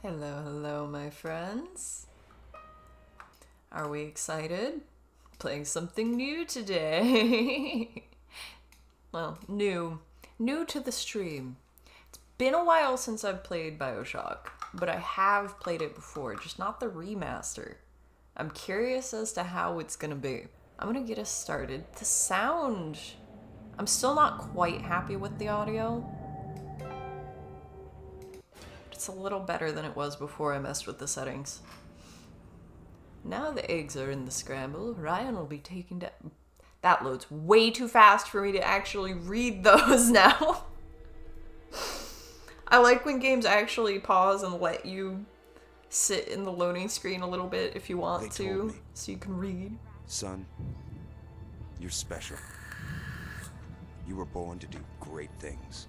Hello, hello, my friends. Are we excited? Playing something new today. Well, new to the stream. It's been a while since I've played BioShock, but I have played it before, just not the remaster. I'm curious as to how it's gonna be. I'm gonna get us started. The sound, I'm still not quite happy with the audio. It's a little better than it was before I messed with the settings. Now the eggs are in the scramble. Ryan will be taking down... That loads way too fast for me to actually read those now. I like when games actually pause and let you sit in the loading screen a little bit if you want to, so you can read. Son, you're special. You were born to do great things.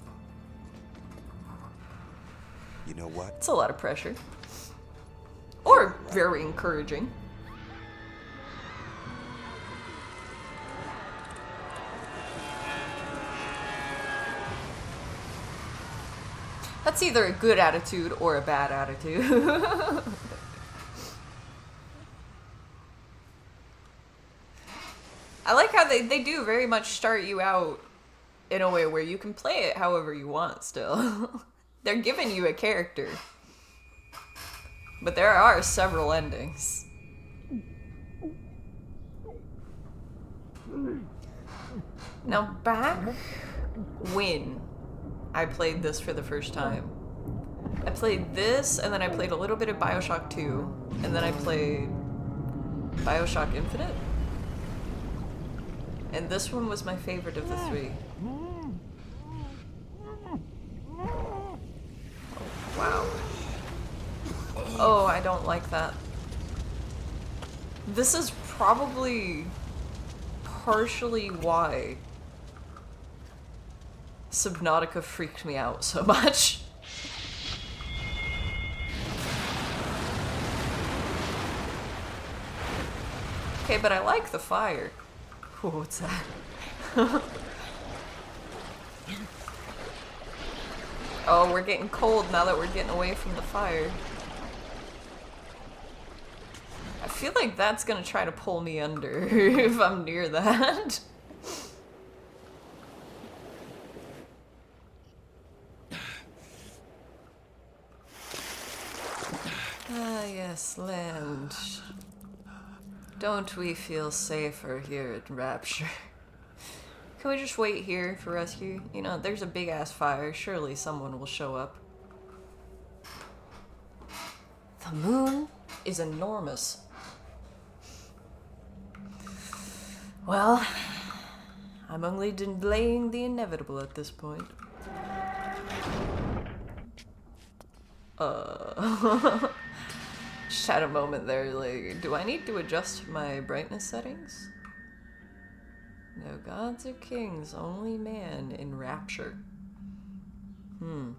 You know what? It's a lot of pressure. Or very encouraging. That's either a good attitude or a bad attitude. I like how they do very much start you out in a way where you can play it however you want still. They're giving you a character. But there are several endings. Now back when I played this for the first time, I played this, and then I played a little bit of BioShock 2, and then I played BioShock Infinite. And this one was my favorite of the three. Oh, wow. Oh, I don't like that. This is probably partially why Subnautica freaked me out so much. Okay, but I like the fire. Ooh, what's that? Oh, we're getting cold now that we're getting away from the fire. I feel like that's gonna try to pull me under if I'm near that. Ah, yes, land. Don't we feel safer here at Rapture? Can we just wait here for rescue? You know, there's a big-ass fire. Surely someone will show up. The moon is enormous. Well, I'm only delaying the inevitable at this point. Just had a moment there, like, do I need to adjust my brightness settings? No gods or kings, only man in Rapture. In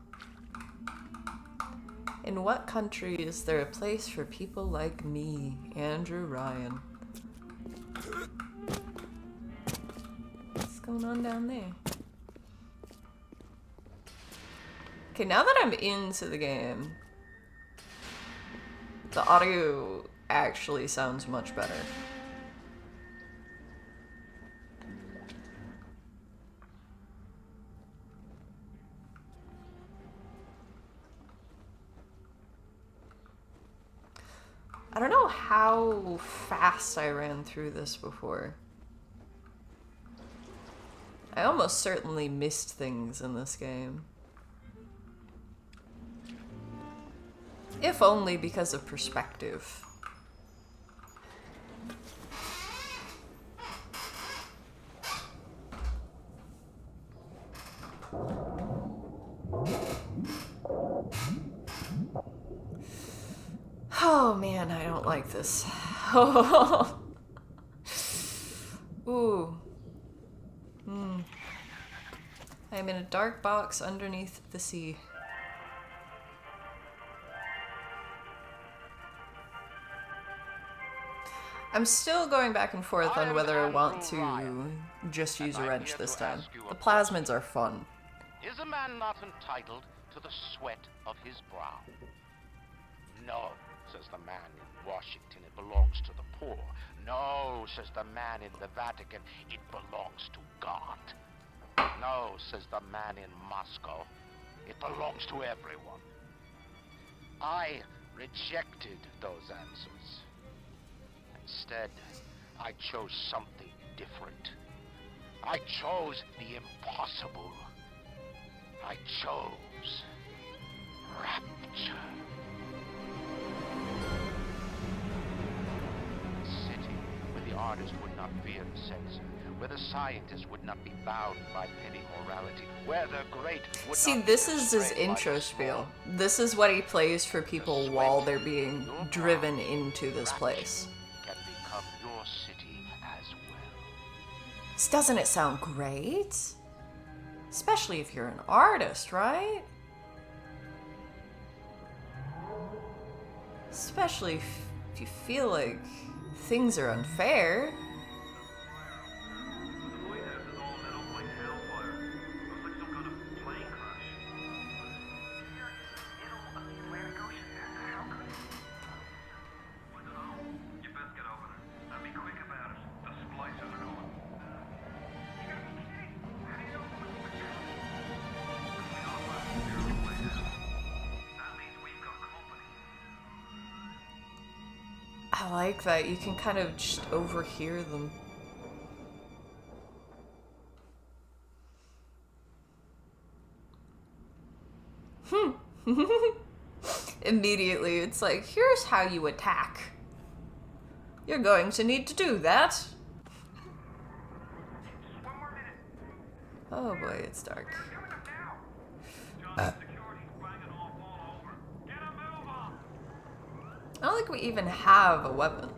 what country is there a place for people like me, Andrew Ryan? What's going on down there? Okay, now that I'm into the game, the audio actually sounds much better. I don't know how fast I ran through this before. I almost certainly missed things in this game. If only because of perspective. Oh man, I don't like this. Ooh. I'm in a dark box underneath the sea. I'm still going back and forth on whether I want to just use a wrench this time. The plasmids are fun. Is a man not entitled to the sweat of his brow? Washington it belongs to the poor. No, says the man in the Vatican, it belongs to God. No, says the man in Moscow, it belongs to everyone. I rejected those answers. Instead, I chose something different. I chose the impossible. I chose rapture. A city where the artist would not fear the censor, where the scientist would not be bound by petty morality, where the great would See, not this be is his constrained by intro the spiel. small. This is what he plays for people while they're being driven into this place. Can become your city as well. Doesn't it sound great? Especially if you're an artist, right? Especially if you feel like things are unfair. The White House is all lit up like hellfire. Looks like some kind of plane crash. I don't know. You best get over there. And be quick about it. The splicers are coming. That means we've got company. I like that. You can kind of just overhear them. Immediately, it's like, here's how you attack. You're going to need to do that. Oh boy, it's dark. Security's banging off all over. Get a move on! I don't think we even have a weapon.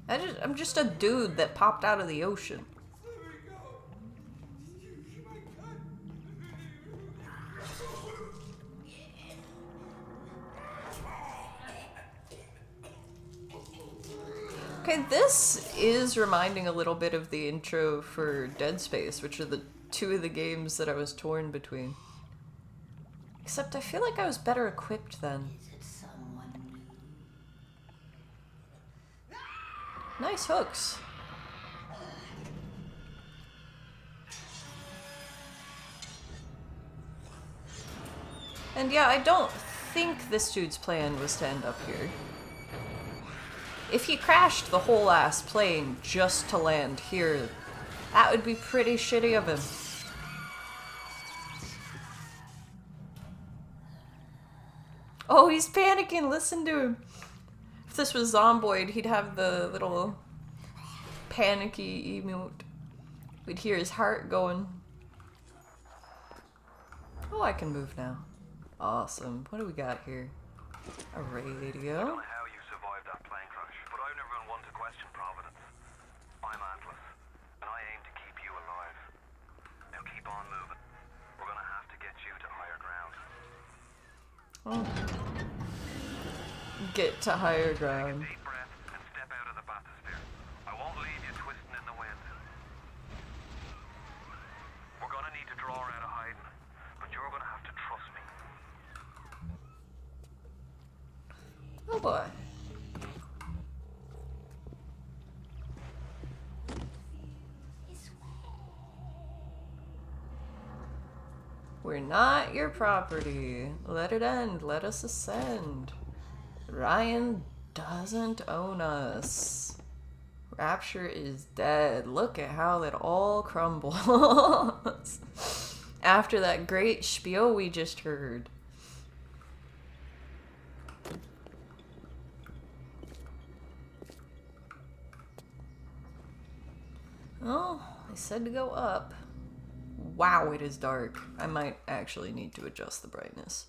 I'm just a dude that popped out of the ocean. Okay, this is reminding a little bit of the intro for Dead Space, which are the two of the games that I was torn between. Except I feel like I was better equipped then. Nice hooks. And yeah, I don't think this dude's plan was to end up here. If he crashed the whole ass plane just to land here, that would be pretty shitty of him. Oh, he's panicking, listen to him. If this was Zomboid, he'd have the little panicky emote. We'd hear his heart going. Oh, I can move now. Awesome. What do we got here? A radio. How you survived that plane crash, but I've never been one to question Providence. I'm Atlas, and I aim to keep you alive. Now keep on moving. We're gonna have to get you to higher ground. Oh. Get to higher ground. Deep breath and step out of the bathysphere. I won't leave you twisting in the wind. We're gonna need to draw her out of hiding, but you're gonna have to trust me. Oh boy. We're not your property. Let it end. Let us ascend. Ryan doesn't own us. Rapture is dead. Look at how it all crumbles. After that great spiel we just heard. Oh, they said to go up. Wow, it is dark. I might actually need to adjust the brightness.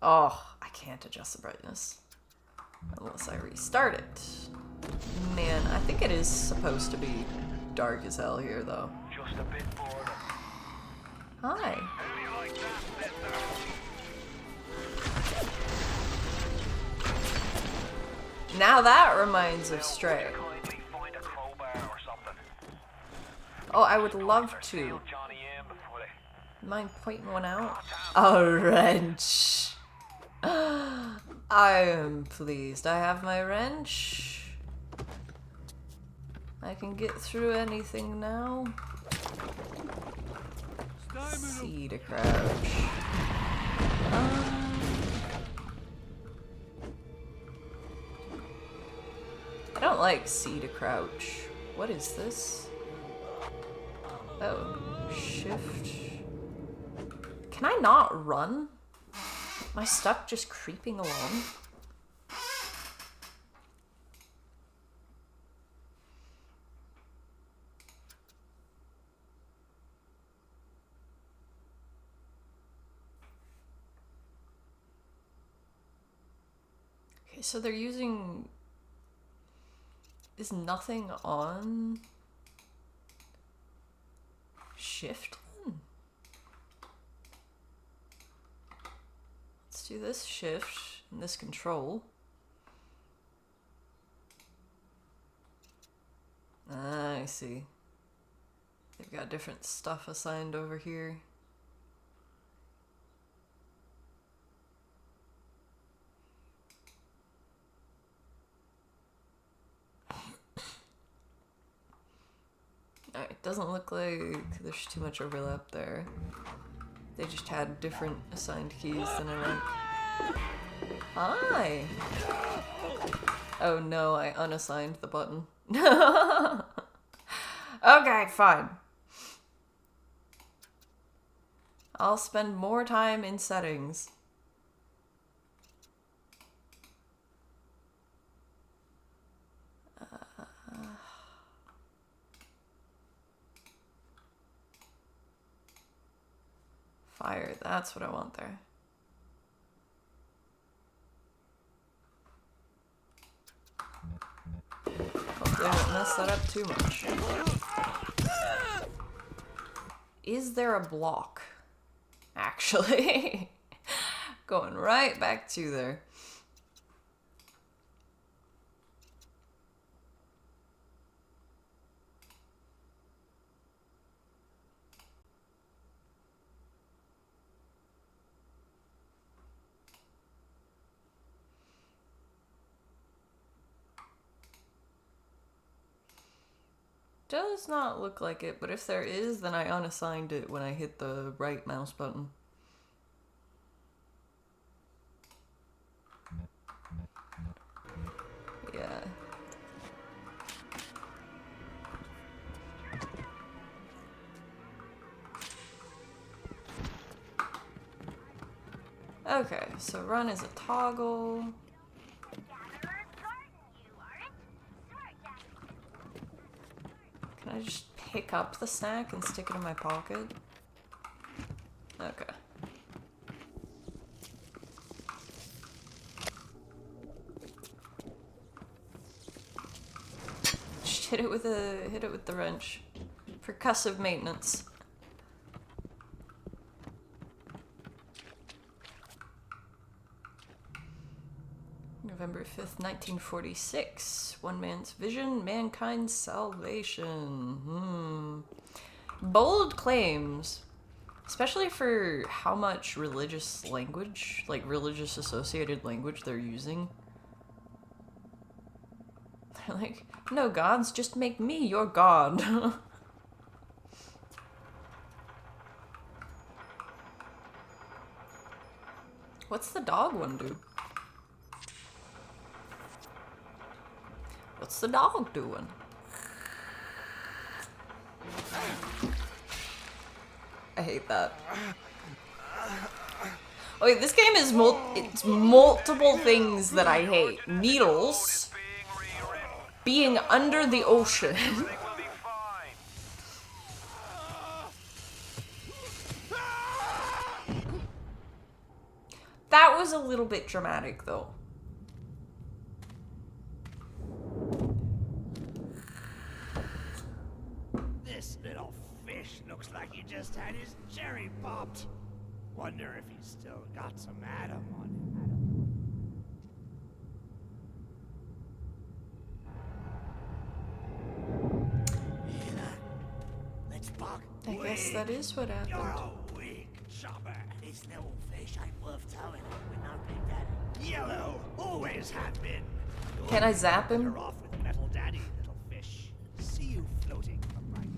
Oh, I can't adjust the brightness. Unless I restart it. Man, I think it is supposed to be dark as hell here, though. Just a bit bored. Hi. How do you like that, mister? Now that reminds of Stray. Kindly find a crowbar. Oh, I would love to. Johnny in before they... Mind pointing one out? A wrench. I am pleased I have my wrench. I can get through anything now. C to crouch. I don't like C to crouch. What is this? Oh, shift. Can I not run? Am I stuck just creeping along? Okay, so they're using... Is nothing on... Shift? Let's do this shift and this control. Ah, I see. They've got different stuff assigned over here. Alright, doesn't look like there's too much overlap there. They just had different assigned keys than I went. Hi! Oh no, I unassigned the button. Okay, fine. I'll spend more time in settings. Fire, that's what I want there. Hopefully I don't mess that up too much. Is there a block? Actually. Going right back to there. Does not look like it, but if there is, then I unassigned it when I hit the right mouse button. Yeah. Okay, so run is a toggle. Can I just pick up the snack and stick it in my pocket? Okay. Just hit it with the wrench. Percussive maintenance. November 5th, 1946. One man's vision, mankind's salvation. Bold claims. Especially for how much religious language, like religious associated language they're using. They're like, no gods, just make me your god. What's the dog one do? What's the dog doing? I hate that. Okay, this game is it's multiple things that I hate. Needles. Being under the ocean. That was a little bit dramatic, though. This little fish looks like he just had his cherry popped. Wonder if he's still got some Adam on him. I guess that is what happened. You're weak, chopper. It's no fish ain't worth towing with no big daddy. Yellow, always have been. Can I zap him? Better off with metal daddy, little fish. See you floating upright.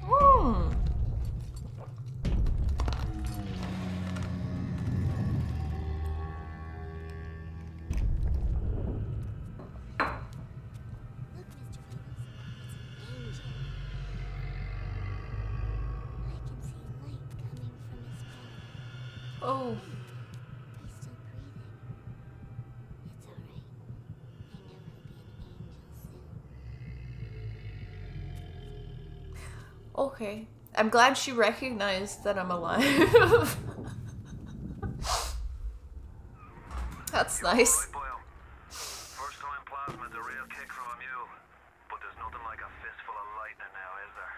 Hmm. Look, Mr. Venus. It's an angel. I can see light coming from his belly. Oh. He's still breathing. It's alright. I know he'll be an angel soon. Okay. I'm glad she recognized that I'm alive. That's nice. Right, Boyle. First time plasma's a real kick from a mule. But there's nothing like a fistful of lightning now, is there?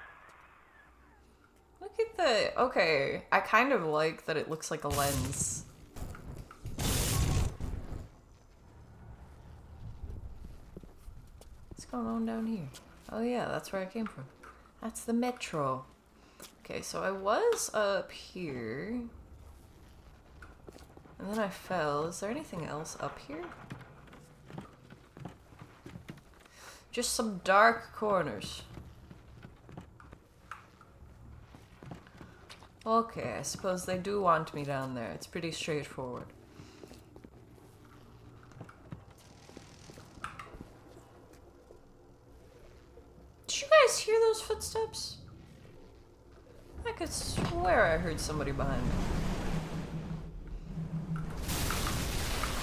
Look at the... Okay, I kind of like that it looks like a lens. What's going on down here? Oh yeah, that's where I came from. That's the metro. Okay, so I was up here. And then I fell. Is there anything else up here? Just some dark corners. Okay, I suppose they do want me down there. It's pretty straightforward. Did you guys hear those footsteps? I could swear I heard somebody behind me.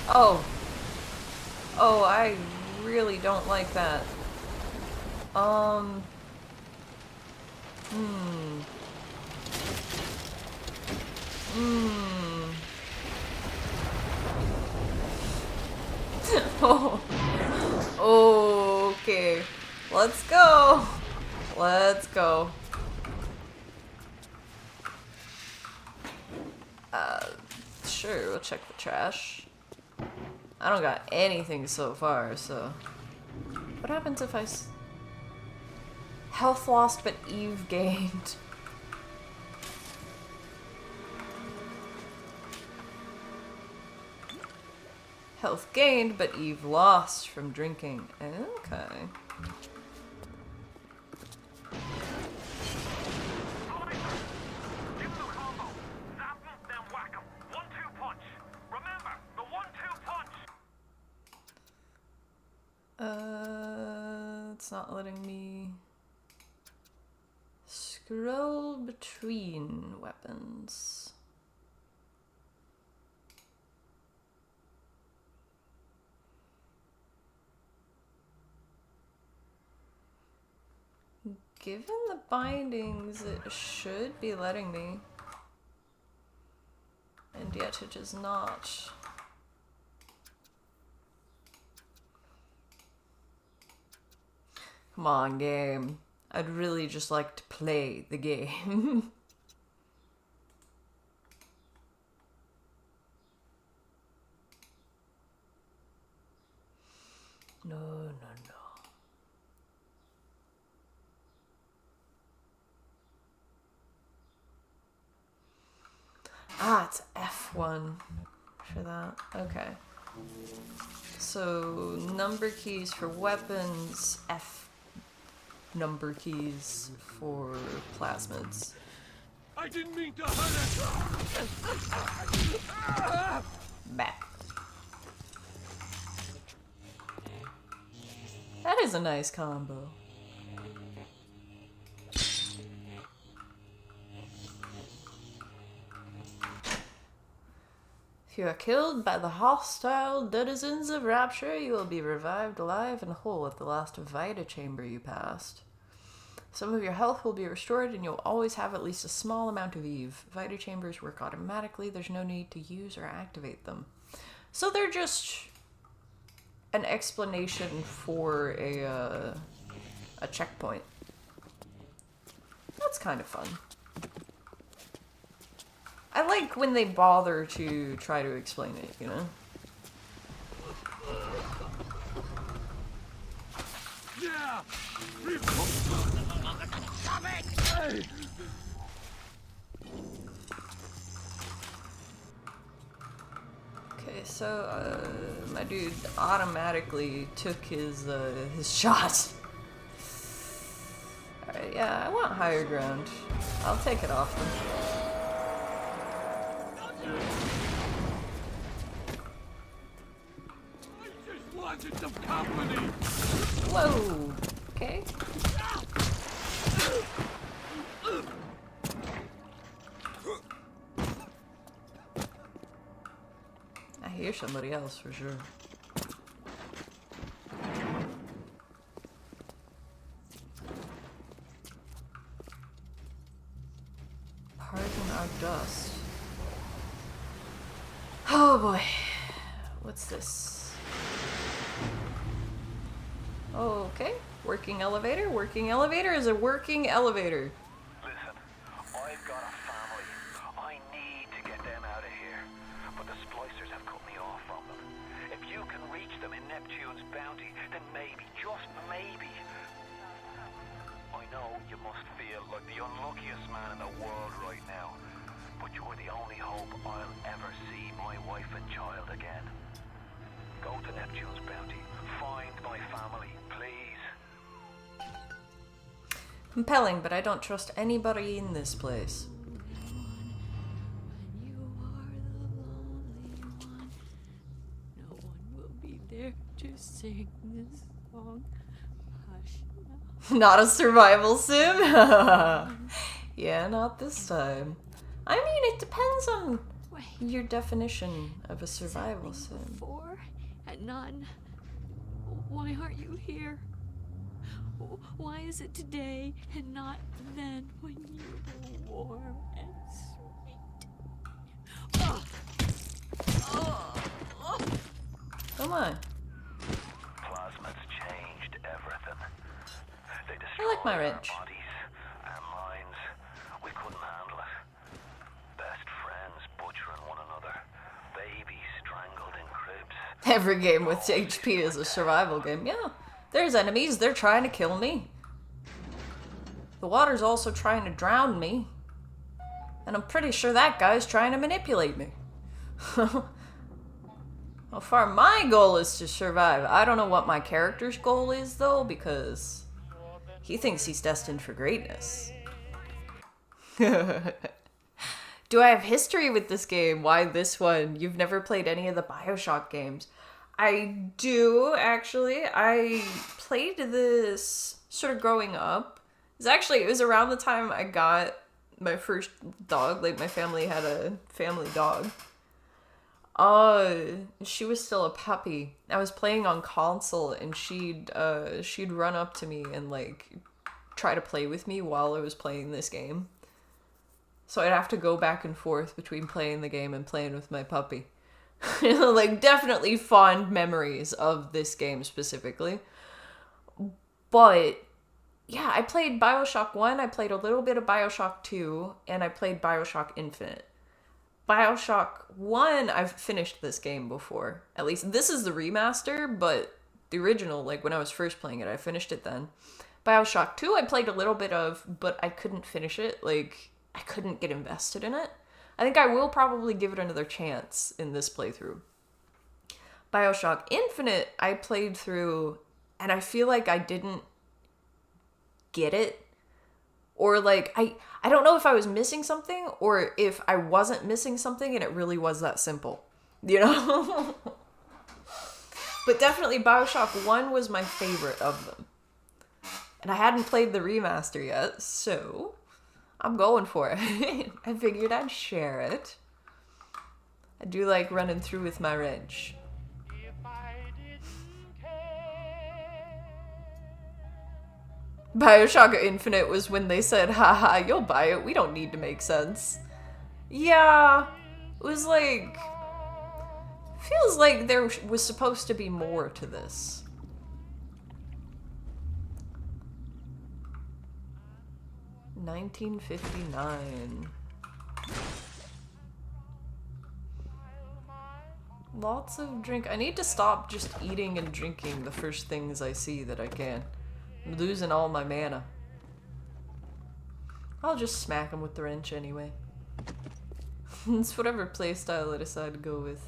Oh. Oh, I really don't like that. Oh. Okay. Let's go. Let's go. Sure, we'll check the trash. I don't got anything so far, so... What happens if I... Health lost, but Eve gained. Health gained, but Eve lost from drinking. Okay. Give them a combo. Zap 'em, then whack 'em. 1-2 punch. Remember, the 1-2 punch. It's not letting me scroll between weapons. Given the bindings, it should be letting me. And yet it is not. Come on, game. I'd really just like to play the game. No, no, no. Ah, it's F1 for that. Okay. So, number keys for weapons, F number keys for plasmids. I didn't mean to hurt it. Bah. That is a nice combo. If you are killed by the hostile denizens of Rapture, you will be revived alive and whole at the last Vita chamber you passed. Some of your health will be restored and you'll always have at least a small amount of Eve. Vita chambers work automatically, there's no need to use or activate them. So they're just an explanation for a checkpoint. That's kind of fun. I like when they bother to try to explain it, you know? Okay, so my dude automatically took his shot. Alright, yeah, I want higher ground. I'll take it off him. Whoa! Okay. I hear somebody else for sure. Pardon our dust. Oh boy. What's this? Okay. Working elevator. Working elevator is a working elevator. Listen, I've got a family. I need to get them out of here. But the splicers have cut me off from them. If you can reach them in Neptune's bounty, then maybe, just maybe. I know you must feel like the unluckiest man in the world right now. But you're the only hope I'll ever see my wife and child again. Go to Neptune's bounty. Find my family, please. Compelling, but I don't trust anybody in this place. When you are the lonely one, no one will be there to sing this song. Hush now. Not a survival sim? Yeah, not this time. I mean, it depends on Wait, your definition of a survival sim. before and none. Why aren't you here? Why is it today and not then when you were warm and sweet? Come on. Plasma's changed everything. They I destroyed like my our wrench. bodies, our minds. We couldn't handle it. Best friends butchering one another. Babies strangled in cribs. Every game with HP is a survival game. Yeah, there's enemies. They're trying to kill me. The water's also trying to drown me. And I'm pretty sure that guy's trying to manipulate me. How far my goal is to survive. I don't know what my character's goal is, though, because he thinks he's destined for greatness. Do I have history with this game? Why this one? You've never played any of the BioShock games. I do, actually. I played this sort of growing up. It was around the time I got my first dog. Like, my family had a family dog. She was still a puppy. I was playing on console, and she'd run up to me and, like, try to play with me while I was playing this game. So I'd have to go back and forth between playing the game and playing with my puppy. Like, definitely fond memories of this game specifically. But, yeah, I played BioShock 1, I played a little bit of BioShock 2, and I played BioShock Infinite. BioShock 1, I've finished this game before. At least, this is the remaster, but the original, like, when I was first playing it, I finished it then. BioShock 2, I played a little bit of, but I couldn't finish it. Like, I couldn't get invested in it. I think I will probably give it another chance in this playthrough. BioShock Infinite, I played through, and I feel like I didn't get it. Or, like, I don't know if I was missing something, or if I wasn't missing something and it really was that simple. You know? But definitely BioShock 1 was my favorite of them. And I hadn't played the remaster yet, so I'm going for it. I figured I'd share it. I do like running through with my wrench. BioShock Infinite was when they said, haha, you'll buy it, we don't need to make sense. Yeah, it was like, feels like there was supposed to be more to this. $19.59. Lots of drink. I need to stop just eating and drinking the first things I see that I can. I'm losing all my mana. I'll just smack him with the wrench anyway. It's whatever playstyle I decide to go with.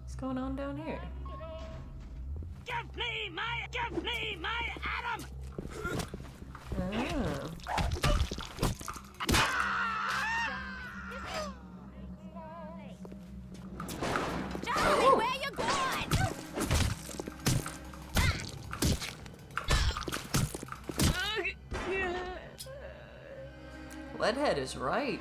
What's going on down here? Give me my Adam! Oh. Charlie, where you going? Leadhead is right.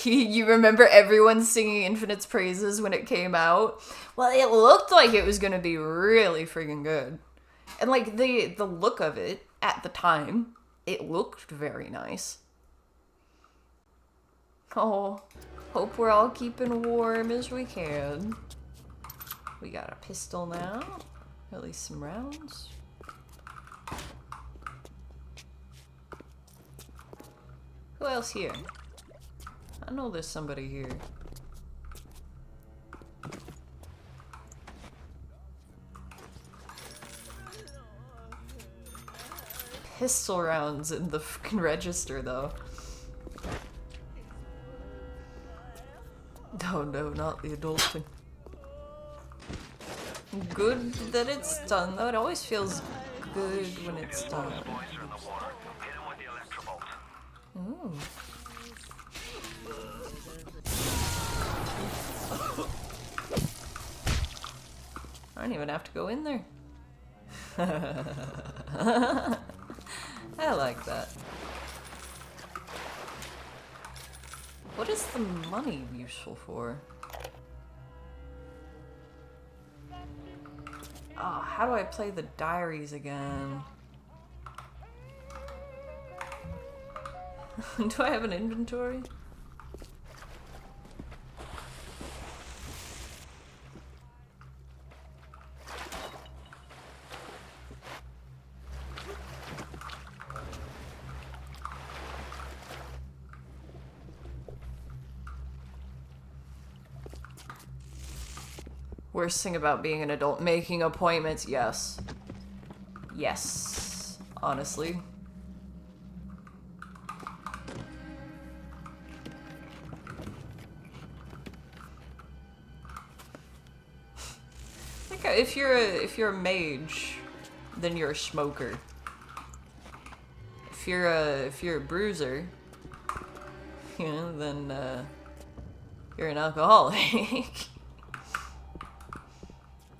You remember everyone singing Infinite's praises when it came out? Well, it looked like it was gonna be really friggin' good. And like the look of it at the time, it looked very nice. Oh, hope we're all keeping warm as we can. We got a pistol now. At least some rounds. Who else here? I know there's somebody here. Pistol rounds in the fucking register, though. Oh no, not the adulting. Good that it's done, though. It always feels good when it's done. Ooh. I don't even have to go in there. I like that. What is the money useful for? Oh, how do I play the diaries again? Do I have an inventory? Worst thing about being an adult, making appointments, yes. Yes, honestly. I think if you're a mage, then you're a smoker. If you're a bruiser, you know, then you're an alcoholic.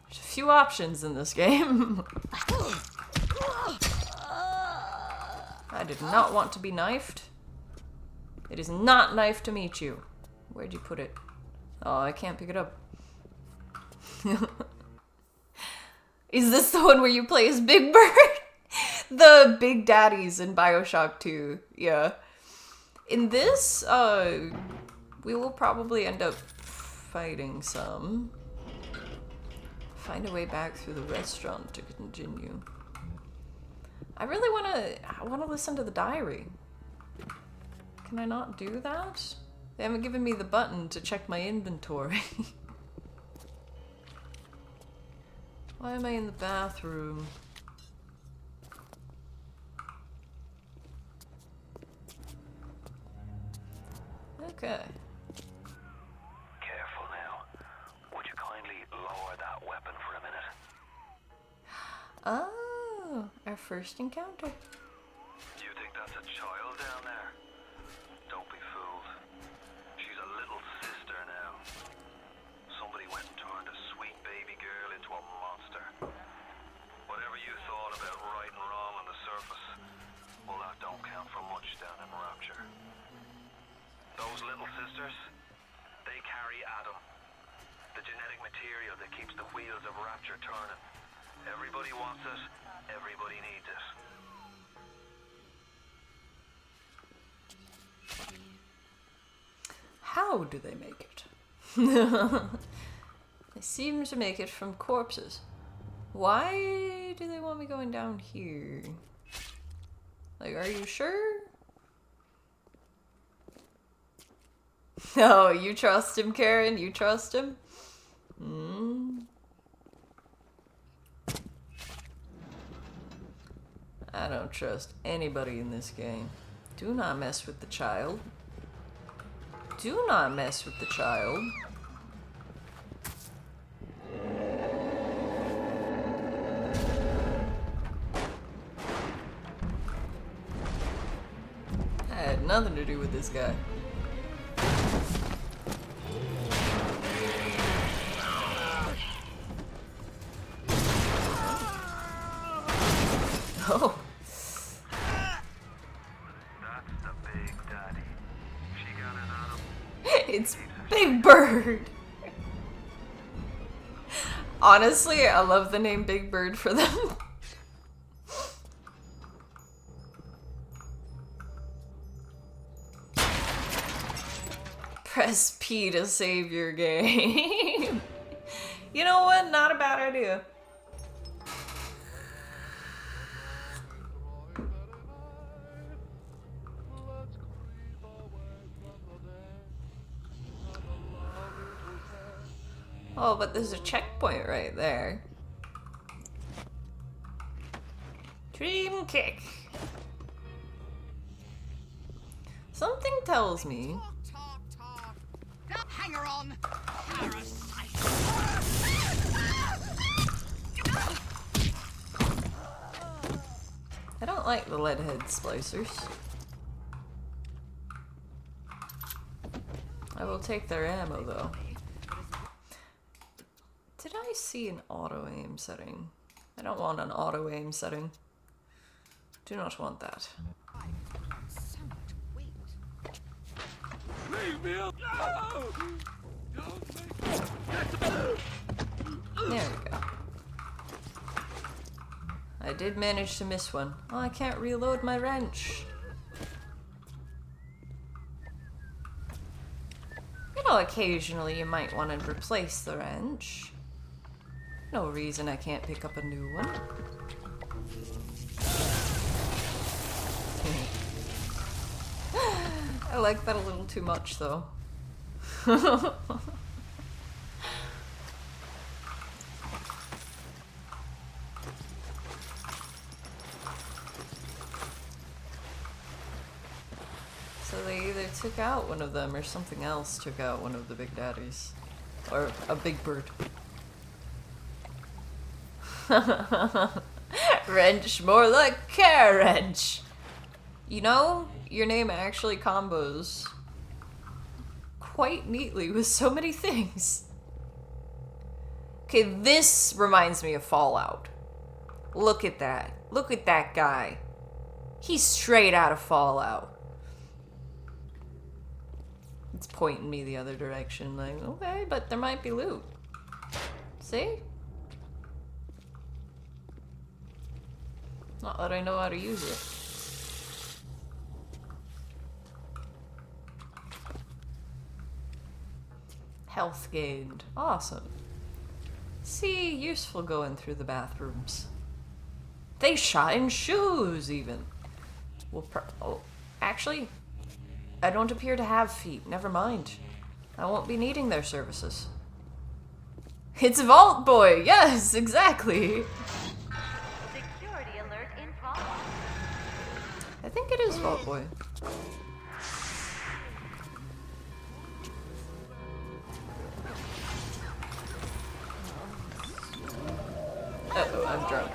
Few options in this game. I did not want to be knifed. It is not knife to meet you. Where'd you put it? Oh, I can't pick it up. Is this the one where you play as Big Bird? The Big Daddies in BioShock 2. Yeah. In this, we will probably end up fighting some. Find a way back through the restaurant to continue. I really want to listen to the diary. Can I not do that? They haven't given me the button to check my inventory. Why am I in the bathroom? Okay. Careful now. Would you kindly lower that weapon for a minute? Oh, our first encounter. You think that's a child down there? Don't be fooled. She's a little sister now. Somebody went and turned a sweet baby girl into a monster. Whatever you thought about right and wrong on the surface, well, that don't count for much down in Rapture. Those little sisters, they carry Adam, the genetic material that keeps the wheels of Rapture turning. Everybody wants it, everybody needs it. How do they make it? They seem to make it from corpses. Why do they want me going down here? Like, are you sure? Oh, you trust him, Karen? You trust him? I don't trust anybody in this game. Do not mess with the child. Do not mess with the child. I had nothing to do with this guy. Oh. That's the Big Daddy. She got it on him. It's Big Bird. Honestly, I love the name Big Bird for them. Press P to save your game. You know what? Not a bad idea. Oh, but there's a checkpoint right there. Dream kick. Something tells me Hanger on! Parasite! I don't like the lead head splicers. I will take their ammo though. Did I see an auto aim setting? I don't want an auto aim setting. Do not want that. So much weight. Leave me alone! There we go. I did manage to miss one. Oh, I can't reload my wrench. You know, occasionally you might want to replace the wrench. No reason I can't pick up a new one. I like that a little too much, though. So they either took out one of them or something else took out one of the Big Daddies. Or a Big Bird. Wrench, more like care wrench. You know, your name actually combos quite neatly with so many things. Okay, this reminds me of Fallout. Look at that. Look at that guy. He's straight out of Fallout. It's pointing me the other direction, like, okay, but there might be loot. See? Not that I know how to use it. Health gained. Awesome. See, useful going through the bathrooms. They shot in shoes, even. Well, oh, actually, I don't appear to have feet. Never mind. I won't be needing their services. It's Vault Boy! Yes, exactly! Security alert in progress. I think it is Vault Boy. Uh-oh, I'm drunk.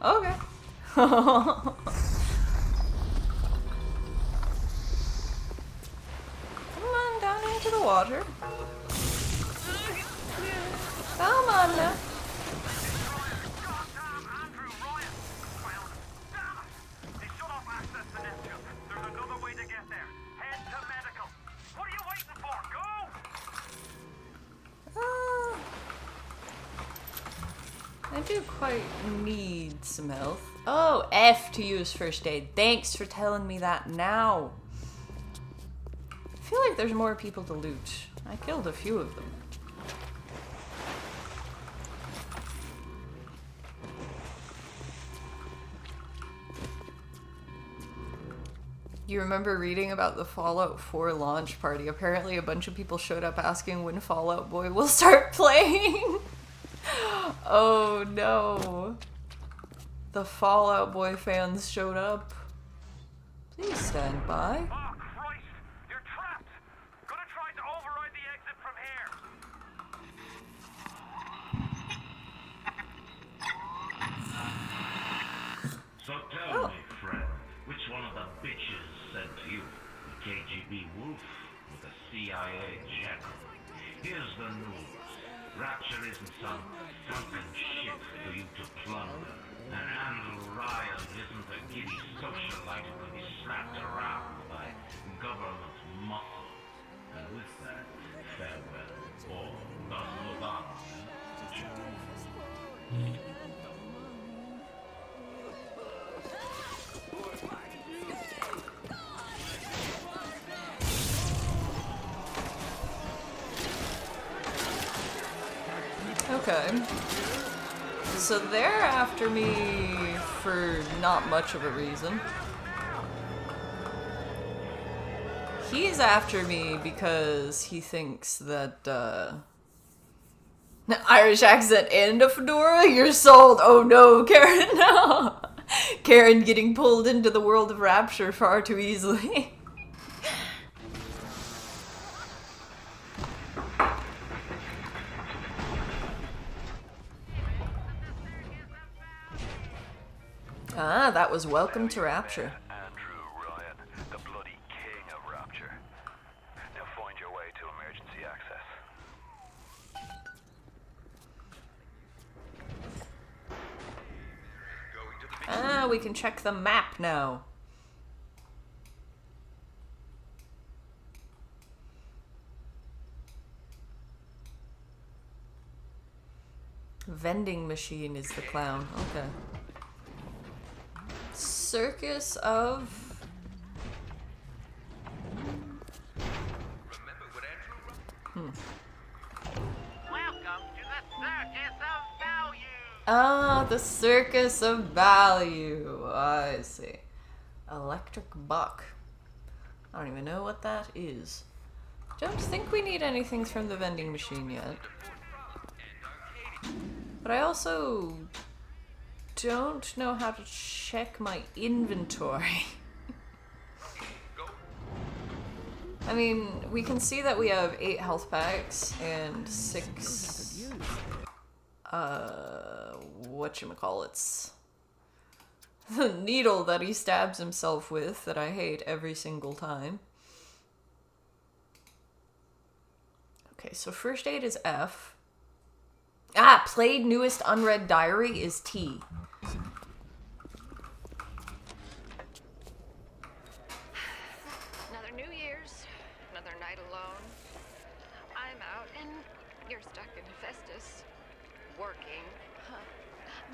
Okay. Come on down into the water. Come on now. Goddamn Andrew Ryan! Well, damn it! They shut off access to this tube. There's another way to get there. Head to medical. What are you waiting for? Go! I do quite need some health. Oh, F to use first aid. Thanks for telling me that now. I feel like there's more people to loot. I killed a few of them. You remember reading about the Fallout 4 launch party? Apparently a bunch of people showed up asking when Fall Out Boy will start playing. Oh no. The Fall Out Boy fans showed up. Please stand by. Oh, Christ! You're trapped! Gonna try to override the exit from here! So tell me, friend, which one of the bitches sent you? The KGB Wolf or the CIA Jackal? Here's the news. Rapture isn't some sunken ship for you to plunder. And Andrew Ryan isn't a giddy socialite who can be slapped around by government muscle. And with that, farewell, or does move on. Okay. So they're after me for not much of a reason. He's after me because he thinks that, Irish accent and a fedora? You're sold! Oh no, Karen, no! Karen getting pulled into the world of Rapture far too easily. Ah, that was Welcome to Rapture. Andrew Ryan, the bloody king of Rapture. Now find your way to emergency access. Ah, we can check the map now. Vending machine is the clown. Okay. Circus of... Welcome to the Circus of Value. Ah, the Circus of Value. I see. Electric buck. I don't even know what that is. Don't think we need anything from the vending machine yet. But I also don't know how to check my inventory. I mean, we can see that we have 8 health packs and 6 whatchamacallits. The needle that he stabs himself with that I hate every single time. Okay, so first aid is F. Ah, played newest unread diary is T. Another New Year's, another night alone. I'm out and you're stuck in Hephaestus, working. Huh.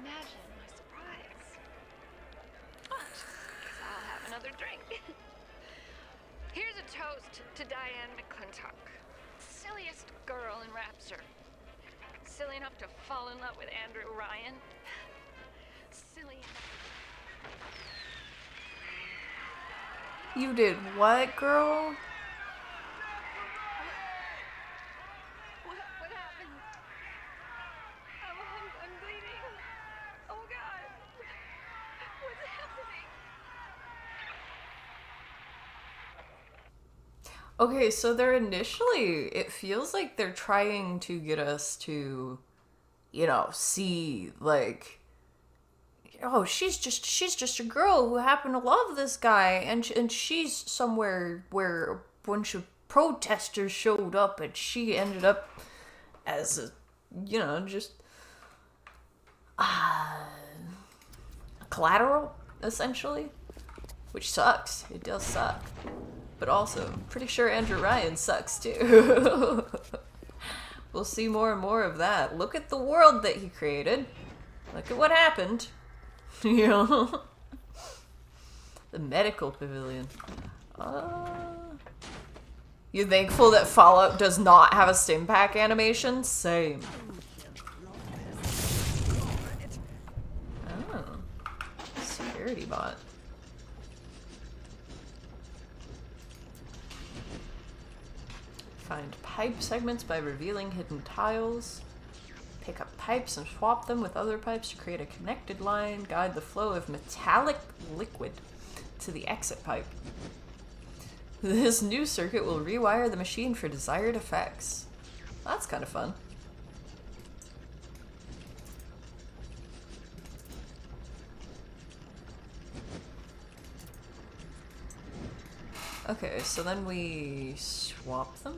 Imagine my surprise. But guess I'll have another drink. Here's a toast to Diane McClintock, silliest girl in Rapture. Silly enough to fall in love with Andrew Ryan. Silly enough. You did what, girl? What happened? I'm bleeding. Oh God. What's happening? Okay, so they're initially, it feels like they're trying to get us to, you know, see, like, oh, she's just a girl who happened to love this guy, and she's somewhere where a bunch of protesters showed up, and she ended up as a, you know, just collateral, essentially, which sucks. It does suck. But also, I'm pretty sure Andrew Ryan sucks too. We'll see more and more of that. Look at the world that he created. Look at what happened. You know? The medical pavilion. You thankful that Fallout does not have a stim pack animation? Same. Oh. Security bot. Find pipe segments by revealing hidden tiles. Pick up pipes and swap them with other pipes to create a connected line. Guide the flow of metallic liquid to the exit pipe. This new circuit will rewire the machine for desired effects. That's kind of fun. Okay, so then we swap them?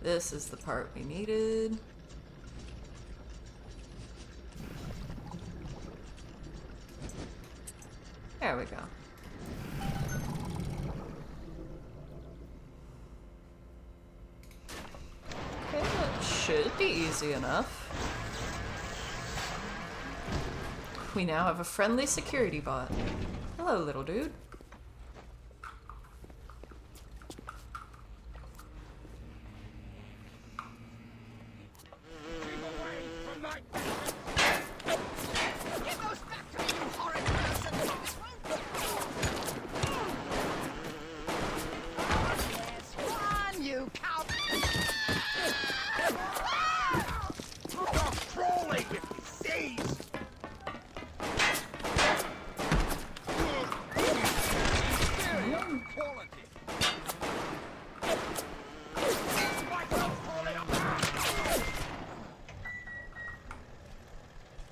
This is the part we needed. There we go. Okay, that should be easy enough. We now have a friendly security bot. Hello, little dude.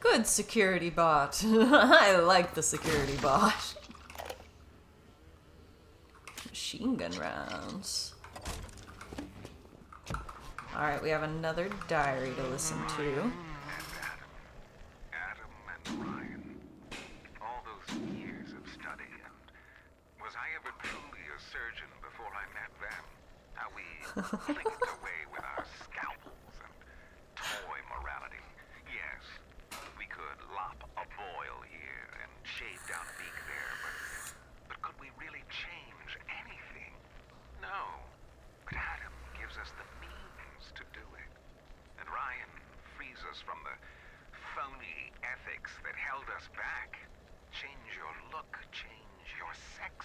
Good security bot. I like the security bot. Machine gun rounds. Alright, we have another diary to listen to. Adam and Ryan. All those years of study, and was I ever truly a surgeon before I met them? How we clicked away with our scalpels and toy morality. Yes, we could lop a boil here and shave down a beak there, but could we really change anything? No. But Adam gives us the means to do it. And Ryan frees us from the phony ethics that held us back. Change your look, change your sex,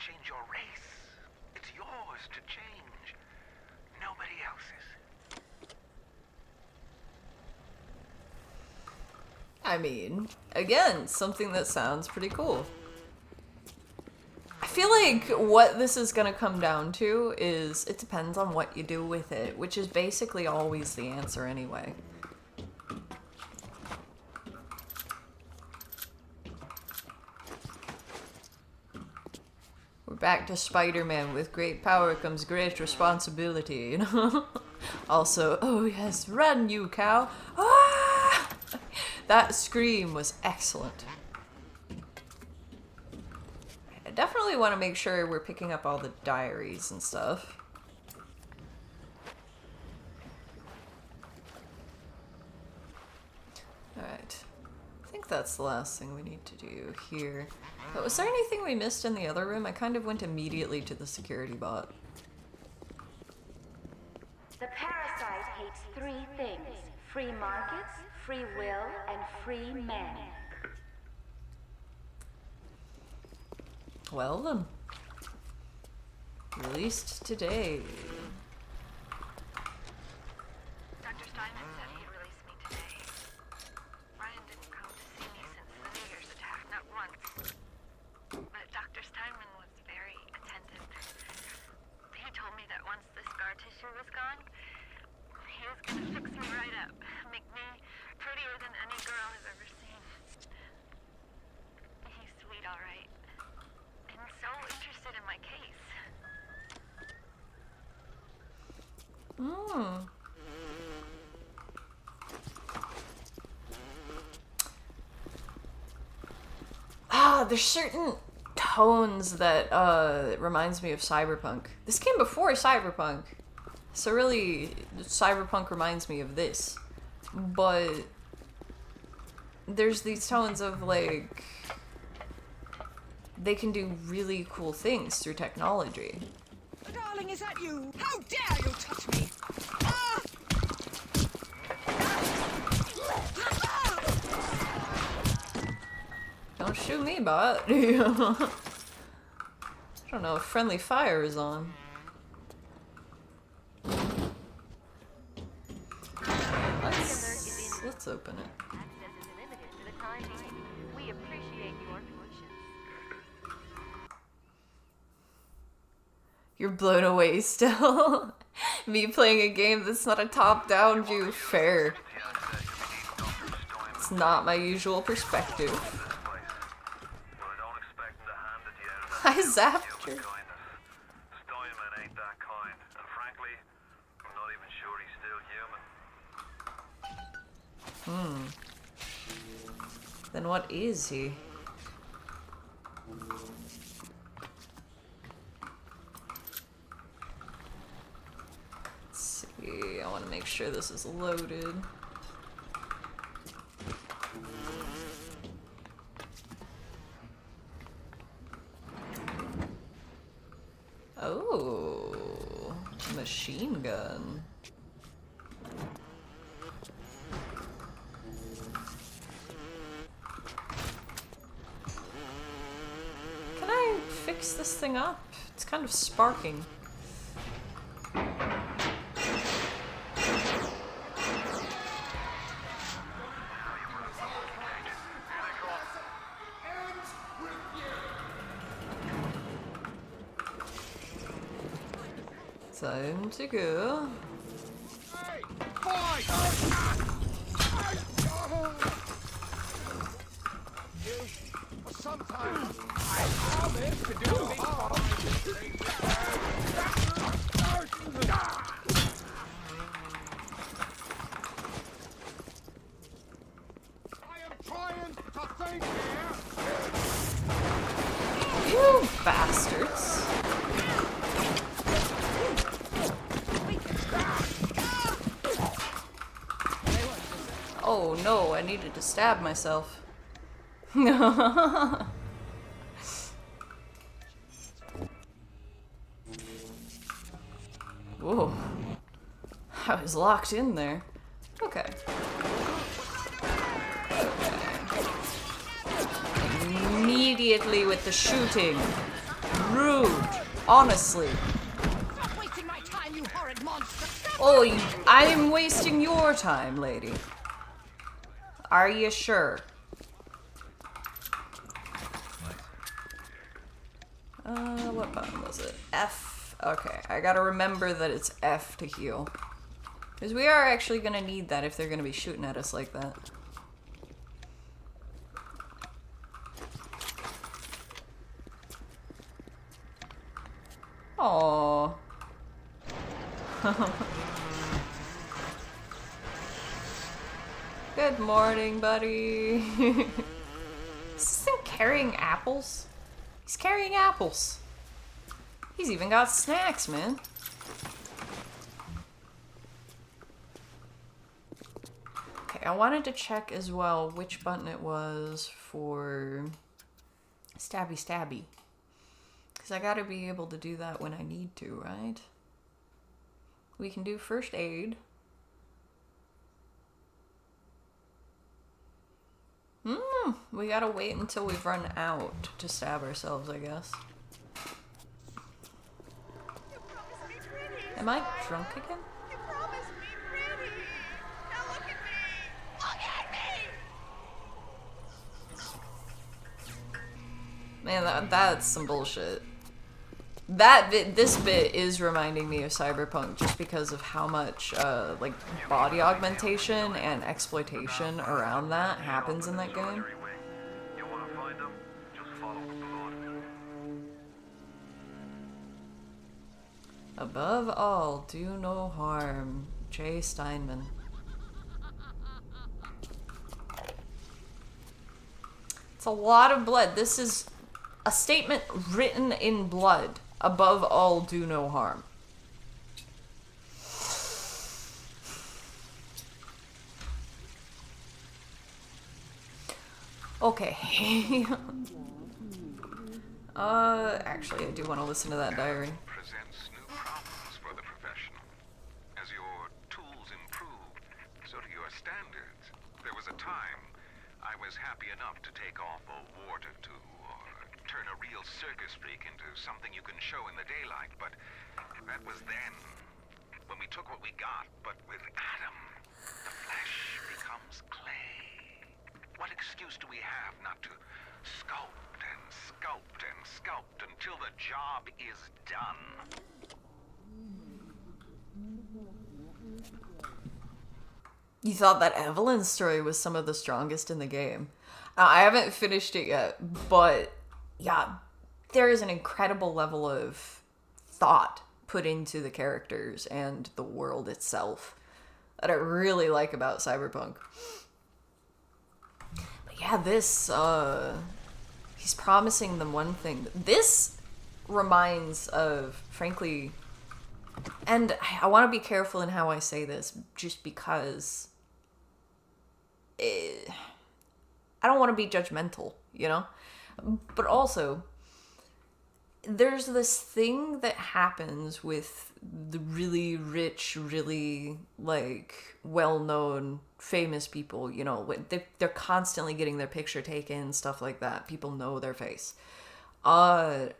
change your race. It's yours to change. Nobody else's. I mean, again, something that sounds pretty cool. I feel like what this is going to come down to is it depends on what you do with it, which is basically always the answer anyway. We're back to Spider-Man. With great power comes great responsibility, you know? Also, oh yes, run you cow! Ah! That scream was excellent. I definitely want to make sure we're picking up all the diaries and stuff. Alright. I think that's the last thing we need to do here. But was there anything we missed in the other room? I kind of went immediately to the security bot. The parasite hates three things: free markets, free will, and free men. Well then. Released today. Dr. Steinman said he'd release me today. Ryan didn't come to see me since the New Year's attack, not once. But Dr. Steinman was very attentive. He told me that once the scar tissue was gone, he was gonna fix me right up. Make me prettier than any girl I've ever seen. He's sweet, all right. And so interested in my case. there's certain tones that it reminds me of Cyberpunk. This came before Cyberpunk, so really Cyberpunk reminds me of this. But there's these tones of like they can do really cool things through technology. Darling, is that you? How dare you touch me? Ah! Don't shoot me, bot. I don't know if friendly fire is on. Let's open it. We appreciate your tuition. You're blown away still. Me playing a game that's not a top-down view. Fair. It's not my usual perspective. I zapped her. Steinman ain't that kind, and frankly, I'm not even sure he's still human. Then what is he? Let's see, I want to make sure this is loaded. Oh, machine gun. Can I fix this thing up? It's kind of sparking. Time to go. Sometimes I promise to do the I am trying to think here. You bastards. Oh no, I needed to stab myself. Whoa. I was locked in there. Okay. Immediately with the shooting. Rude. Honestly. Stop wasting my time, you horrid monster. Oh, I'm wasting your time, lady. Are you sure? What button was it? F. Okay, I gotta remember that it's F to heal. Because we are actually gonna need that if they're gonna be shooting at us like that. Aww. Good morning, buddy. Is this thing carrying apples? He's carrying apples. He's even got snacks, man. Okay, I wanted to check as well which button it was for stabby stabby. Because I gotta be able to do that when I need to, right? We can do first aid. We gotta wait until we've run out to stab ourselves, I guess. Am I drunk again? You promised me pretty. Now look at me. Look at me. Man, that's some bullshit. This bit is reminding me of Cyberpunk just because of how much, like, body augmentation and exploitation around that happens in that game. You want to find them? Just follow the blood. Above all, do no harm. Jay Steinman. It's a lot of blood. This is a statement written in blood. Above all, do no harm. Okay. Actually, I do want to listen to that diary. Presents new problems for the profession. As your tools improve, so do your standards. There was a time I was happy enough to take off a wart or two, or turn a real circus freak into something you can show in the daylight, but that was then, when we took what we got. But with Adam, the flesh becomes clay. What excuse do we have not to sculpt and sculpt and sculpt until the job is done? You thought that Evelyn's story was some of the strongest in the game. I haven't finished it yet, but yeah, there is an incredible level of thought put into the characters and the world itself that I really like about Cyberpunk. But yeah, this, he's promising them one thing. This reminds of, frankly, and I want to be careful in how I say this, just because I don't want to be judgmental, you know? But also, there's this thing that happens with the really rich, really, like, well-known, famous people, you know, they're constantly getting their picture taken, stuff like that. People know their face. I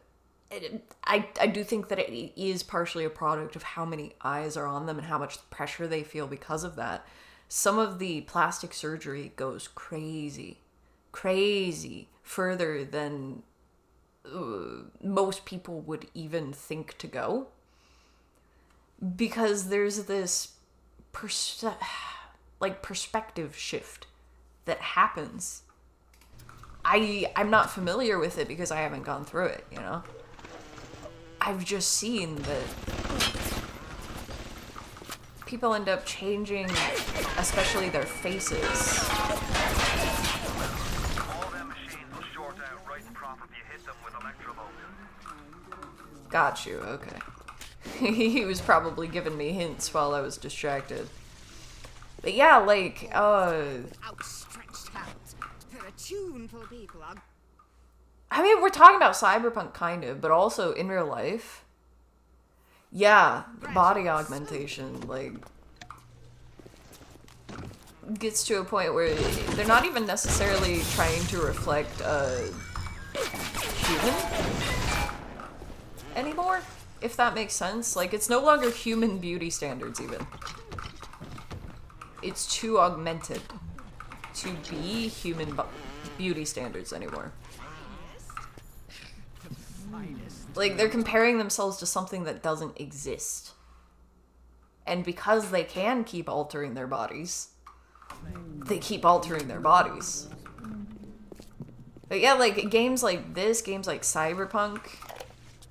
do think that it is partially a product of how many eyes are on them and how much pressure they feel because of that. Some of the plastic surgery goes crazy, further than most people would even think to go. Because there's this perspective shift that happens. I'm not familiar with it because I haven't gone through it, you know? I've just seen that people end up changing, especially their faces. All them machines will short out right and proper if you hit them with electrovolts. Got you, okay. He was probably giving me hints while I was distracted. But yeah, like, Outstretched hands. They're a tune for people. I mean, we're talking about Cyberpunk, kind of, but also in real life. Yeah, body augmentation, like, gets to a point where they're not even necessarily trying to reflect a human anymore, if that makes sense. Like, it's no longer human beauty standards, even. It's too augmented to be human beauty standards anymore. Like, they're comparing themselves to something that doesn't exist. And because they can keep altering their bodies, they keep altering their bodies. But yeah, like, games like this, games like Cyberpunk,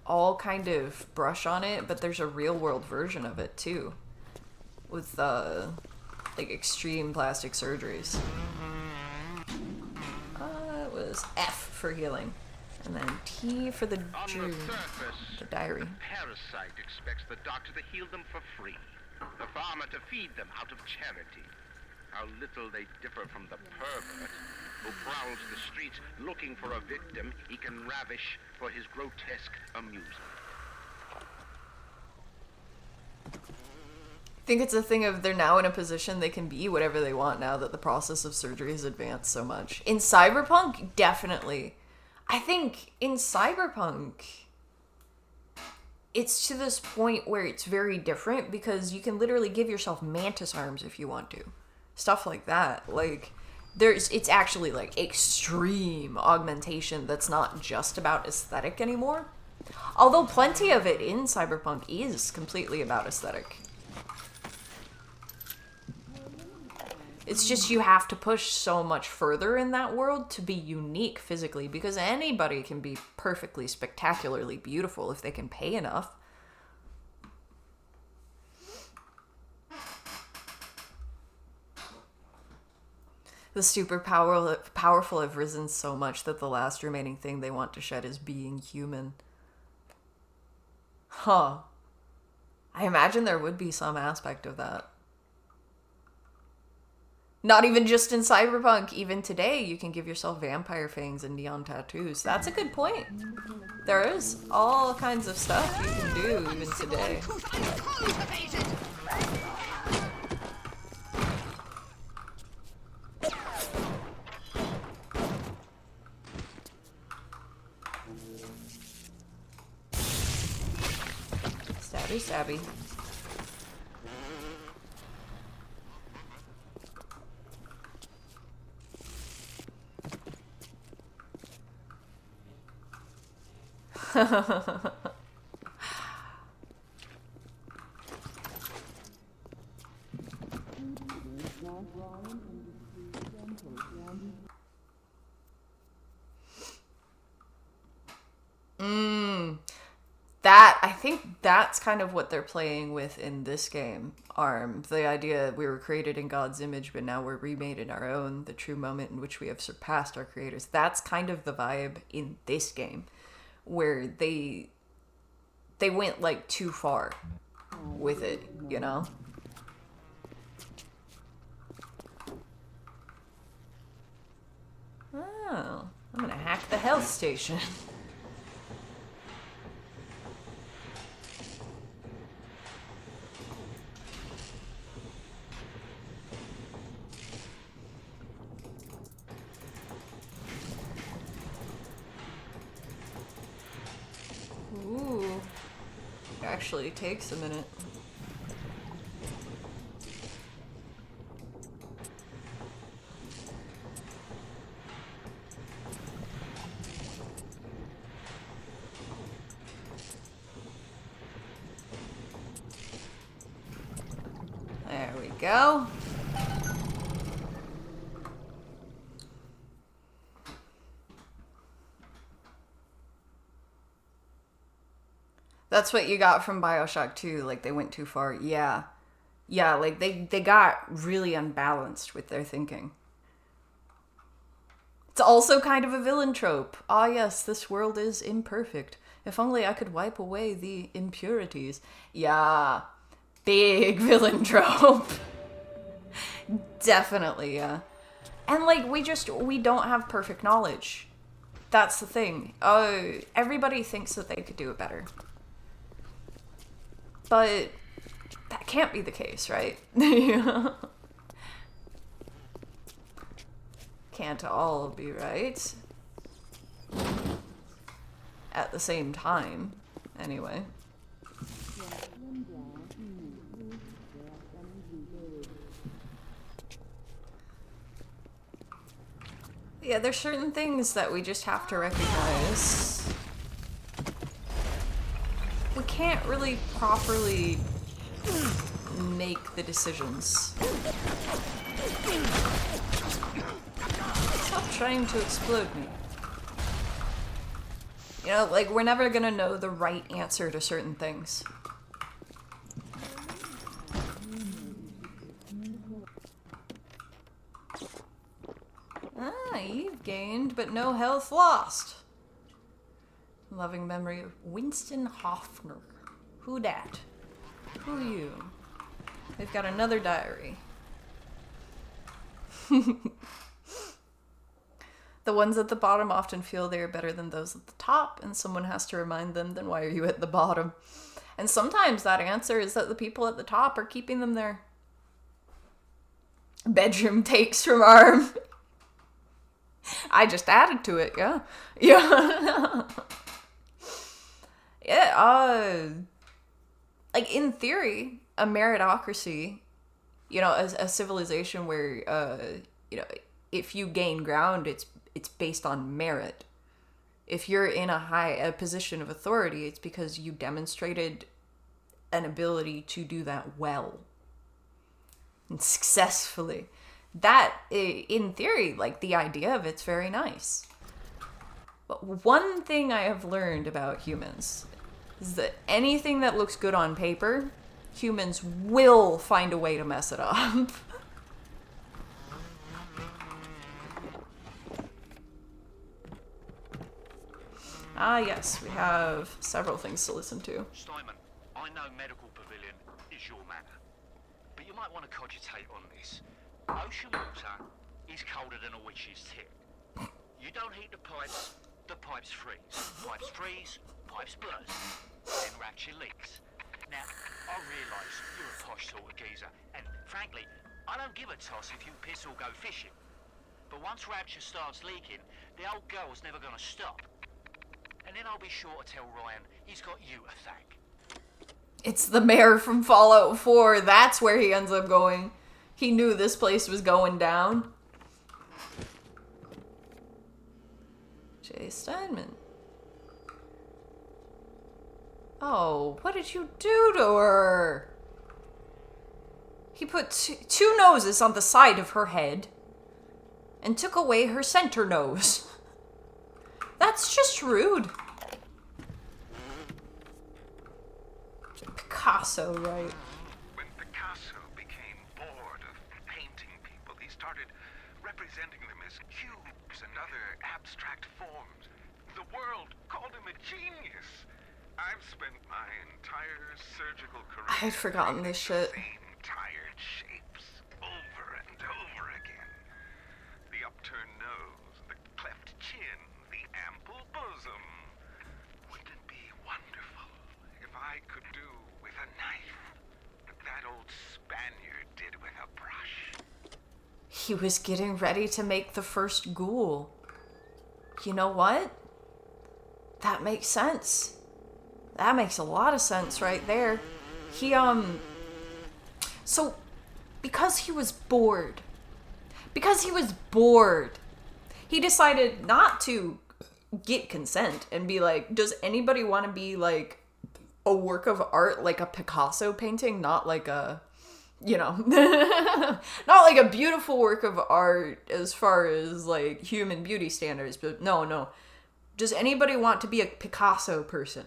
all kind of brush on it, but there's a real-world version of it, too. With, like, extreme plastic surgeries. It was F for healing. And then T for the diary. The parasite expects the doctor to heal them for free. The farmer to feed them out of charity. How little they differ from the pervert who prowls the streets looking for a victim he can ravish for his grotesque amusement. I think it's a thing of they're now in a position they can be whatever they want now that the process of surgery has advanced so much. In Cyberpunk, definitely. I think in Cyberpunk, it's to this point where it's very different because you can literally give yourself mantis arms if you want to. Stuff like that. Like, it's actually like extreme augmentation that's not just about aesthetic anymore. Although plenty of it in Cyberpunk is completely about aesthetic. It's just you have to push so much further in that world to be unique physically, because anybody can be perfectly, spectacularly beautiful if they can pay enough. The super powerful have risen so much that the last remaining thing they want to shed is being human. Huh. I imagine there would be some aspect of that. Not even just in Cyberpunk. Even today, you can give yourself vampire fangs and neon tattoos. That's a good point. There is all kinds of stuff you can do even today. Stabby, stabby. I think that's kind of what they're playing with in this game, ARM. The idea we were created in God's image, but now we're remade in our own, the true moment in which we have surpassed our creators. That's kind of the vibe in this game, where they went like too far with it, you know? Oh, I'm gonna hack the health station. Ooh, actually takes a minute. There we go. That's what you got from BioShock 2, like they went too far. Yeah. Yeah, like they got really unbalanced with their thinking. It's also kind of a villain trope. Ah yes, this world is imperfect. If only I could wipe away the impurities. Yeah. Big villain trope. Definitely, yeah. And like we don't have perfect knowledge. That's the thing. Oh, everybody thinks that they could do it better. But that can't be the case, right? Can't all be right. At the same time, anyway. Yeah, there's certain things that we just have to recognize. We can't really properly make the decisions. Stop trying to explode me. You know, like, we're never gonna know the right answer to certain things. Ah, you've gained, but no health lost. Loving memory of Winston Hoffner. Who dat? Who you? They've got another diary. The ones at the bottom often feel they are better than those at the top, and someone has to remind them, then why are you at the bottom? And sometimes that answer is that the people at the top are keeping them there. Bedroom takes from ARM. I just added to it, yeah. Yeah. Yeah, like, in theory, a meritocracy, you know, a civilization where, you know, if you gain ground, it's based on merit. If you're in a position of authority, it's because you demonstrated an ability to do that well. And successfully. That, in theory, like, the idea of it's very nice. But one thing I have learned about humans is that anything that looks good on paper, humans will find a way to mess it up. Ah, yes, we have several things to listen to. Steinman, I know Medical Pavilion is your matter, but you might want to cogitate on this. Ocean water is colder than a witch's tit. You don't heat the pipes freeze. Pipes freeze, pipes burst, then Rapture leaks. Now, I realise you're a posh sort of geezer, and frankly, I don't give a toss if you piss or go fishing. But once Rapture starts leaking, the old girl's never gonna stop. And then I'll be sure to tell Ryan he's got you to thank. It's the mayor from Fallout 4. That's where he ends up going. He knew this place was going down. Jay Steinman. Oh, what did you do to her? He put two noses on the side of her head and took away her center nose. That's just rude. Picasso, right? When Picasso became bored of painting people, he started representing them as cubes and other abstract forms. The world called him a genius. I've spent my entire surgical career I had forgotten this shit. same tired shapes over and over again. The upturned nose, the cleft chin, the ample bosom. Wouldn't it be wonderful if I could do with a knife what that old Spaniard did with a brush? He was getting ready to make the first ghoul. You know what? That makes sense. That makes a lot of sense right there. So, because he was bored, he decided not to get consent and be like, does anybody want to be like a work of art, like a Picasso painting, not like a, not like a beautiful work of art as far as like human beauty standards, but no. Does anybody want to be a Picasso person?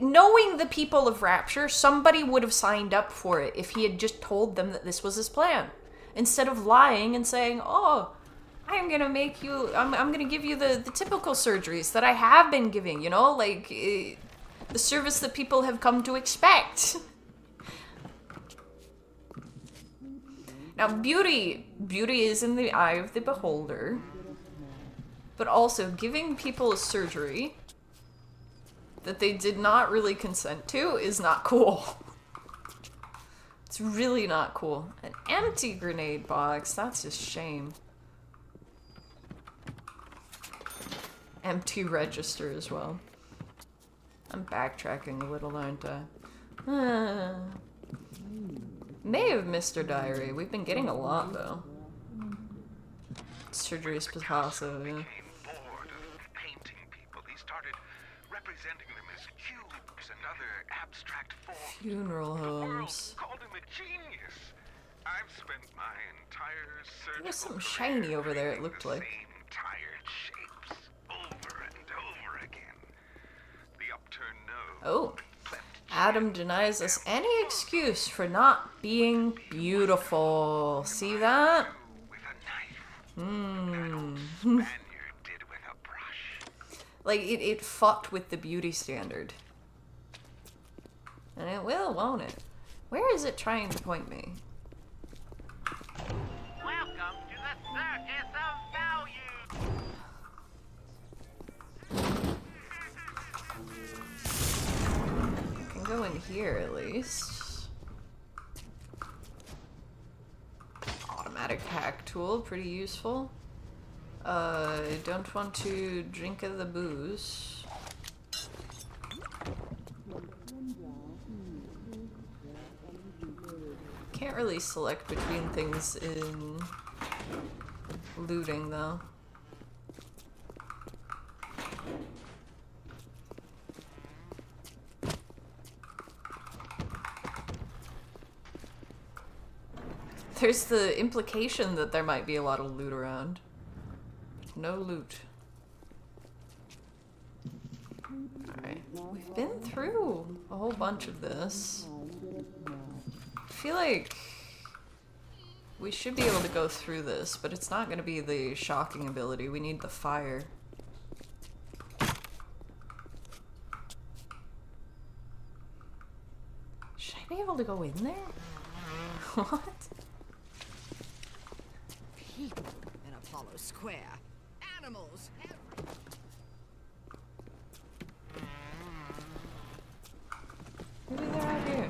Knowing the people of Rapture, somebody would have signed up for it if he had just told them that this was his plan. Instead of lying and saying, oh, I'm gonna give you the typical surgeries that I have been giving, the service that people have come to expect. Now, beauty is in the eye of the beholder, but also giving people a surgery that they did not really consent to is not cool. It's really not cool. An empty grenade box, that's a shame. Empty register as well. I'm backtracking a little, aren't I? May have missed her diary. We've been getting a lot, though. Surgery's Picasso, yeah. Became bored of painting people. He started representing them as cubes and other abstract forms. Funeral The world homes. called him a genius. I've spent my entire surgical There's some career shiny over there, it creating looked the like. same tired shapes over and over again. The upturned nose. Oh. Adam denies us any excuse for not being beautiful. See that? Like, it fucked with the beauty standard. And it will, won't it? Where is it trying to point me? Welcome to the Circus of Value. I can go in here at least. Automatic hack tool, pretty useful. I don't want to drink of the booze. Can't really select between things in looting though. There's the implication that there might be a lot of loot around. No loot. Alright, we've been through a whole bunch of this. feel like we should be able to go through this, but it's not going to be the shocking ability. We need the fire. Should I be able to go in there? What? People in Apollo Square. Animals. Maybe they're out here.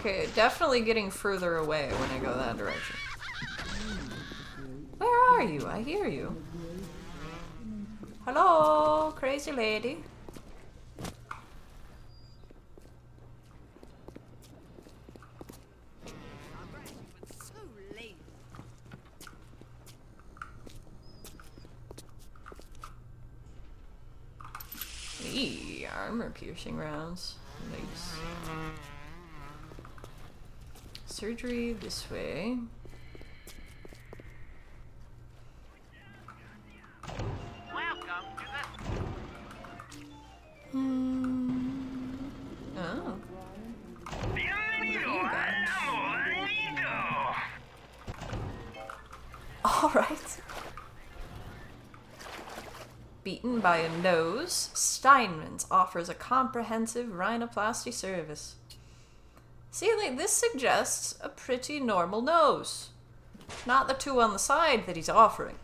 Okay, definitely getting further away when I go that direction. Where are you? I hear you. Hello, crazy lady. So late. Eee, armor piercing rounds. Nice. Surgery this way. Welcome to Oh. Alright. Beaten by a nose, Steinman's offers a comprehensive rhinoplasty service. See, like, this suggests a pretty normal nose. Not the two on the side that he's offering.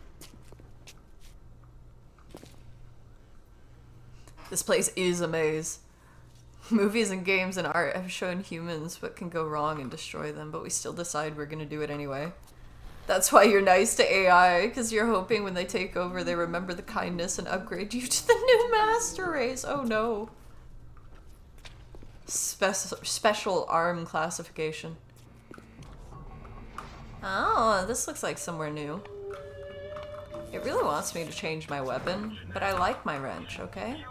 This place is a maze. Movies and games and art have shown humans what can go wrong and destroy them, but we still decide we're gonna do it anyway. That's why you're nice to AI, because you're hoping when they take over they remember the kindness and upgrade you to the new master race. Oh no. Special arm classification. Oh, this looks like somewhere new. It really wants me to change my weapon, but I like my wrench, okay?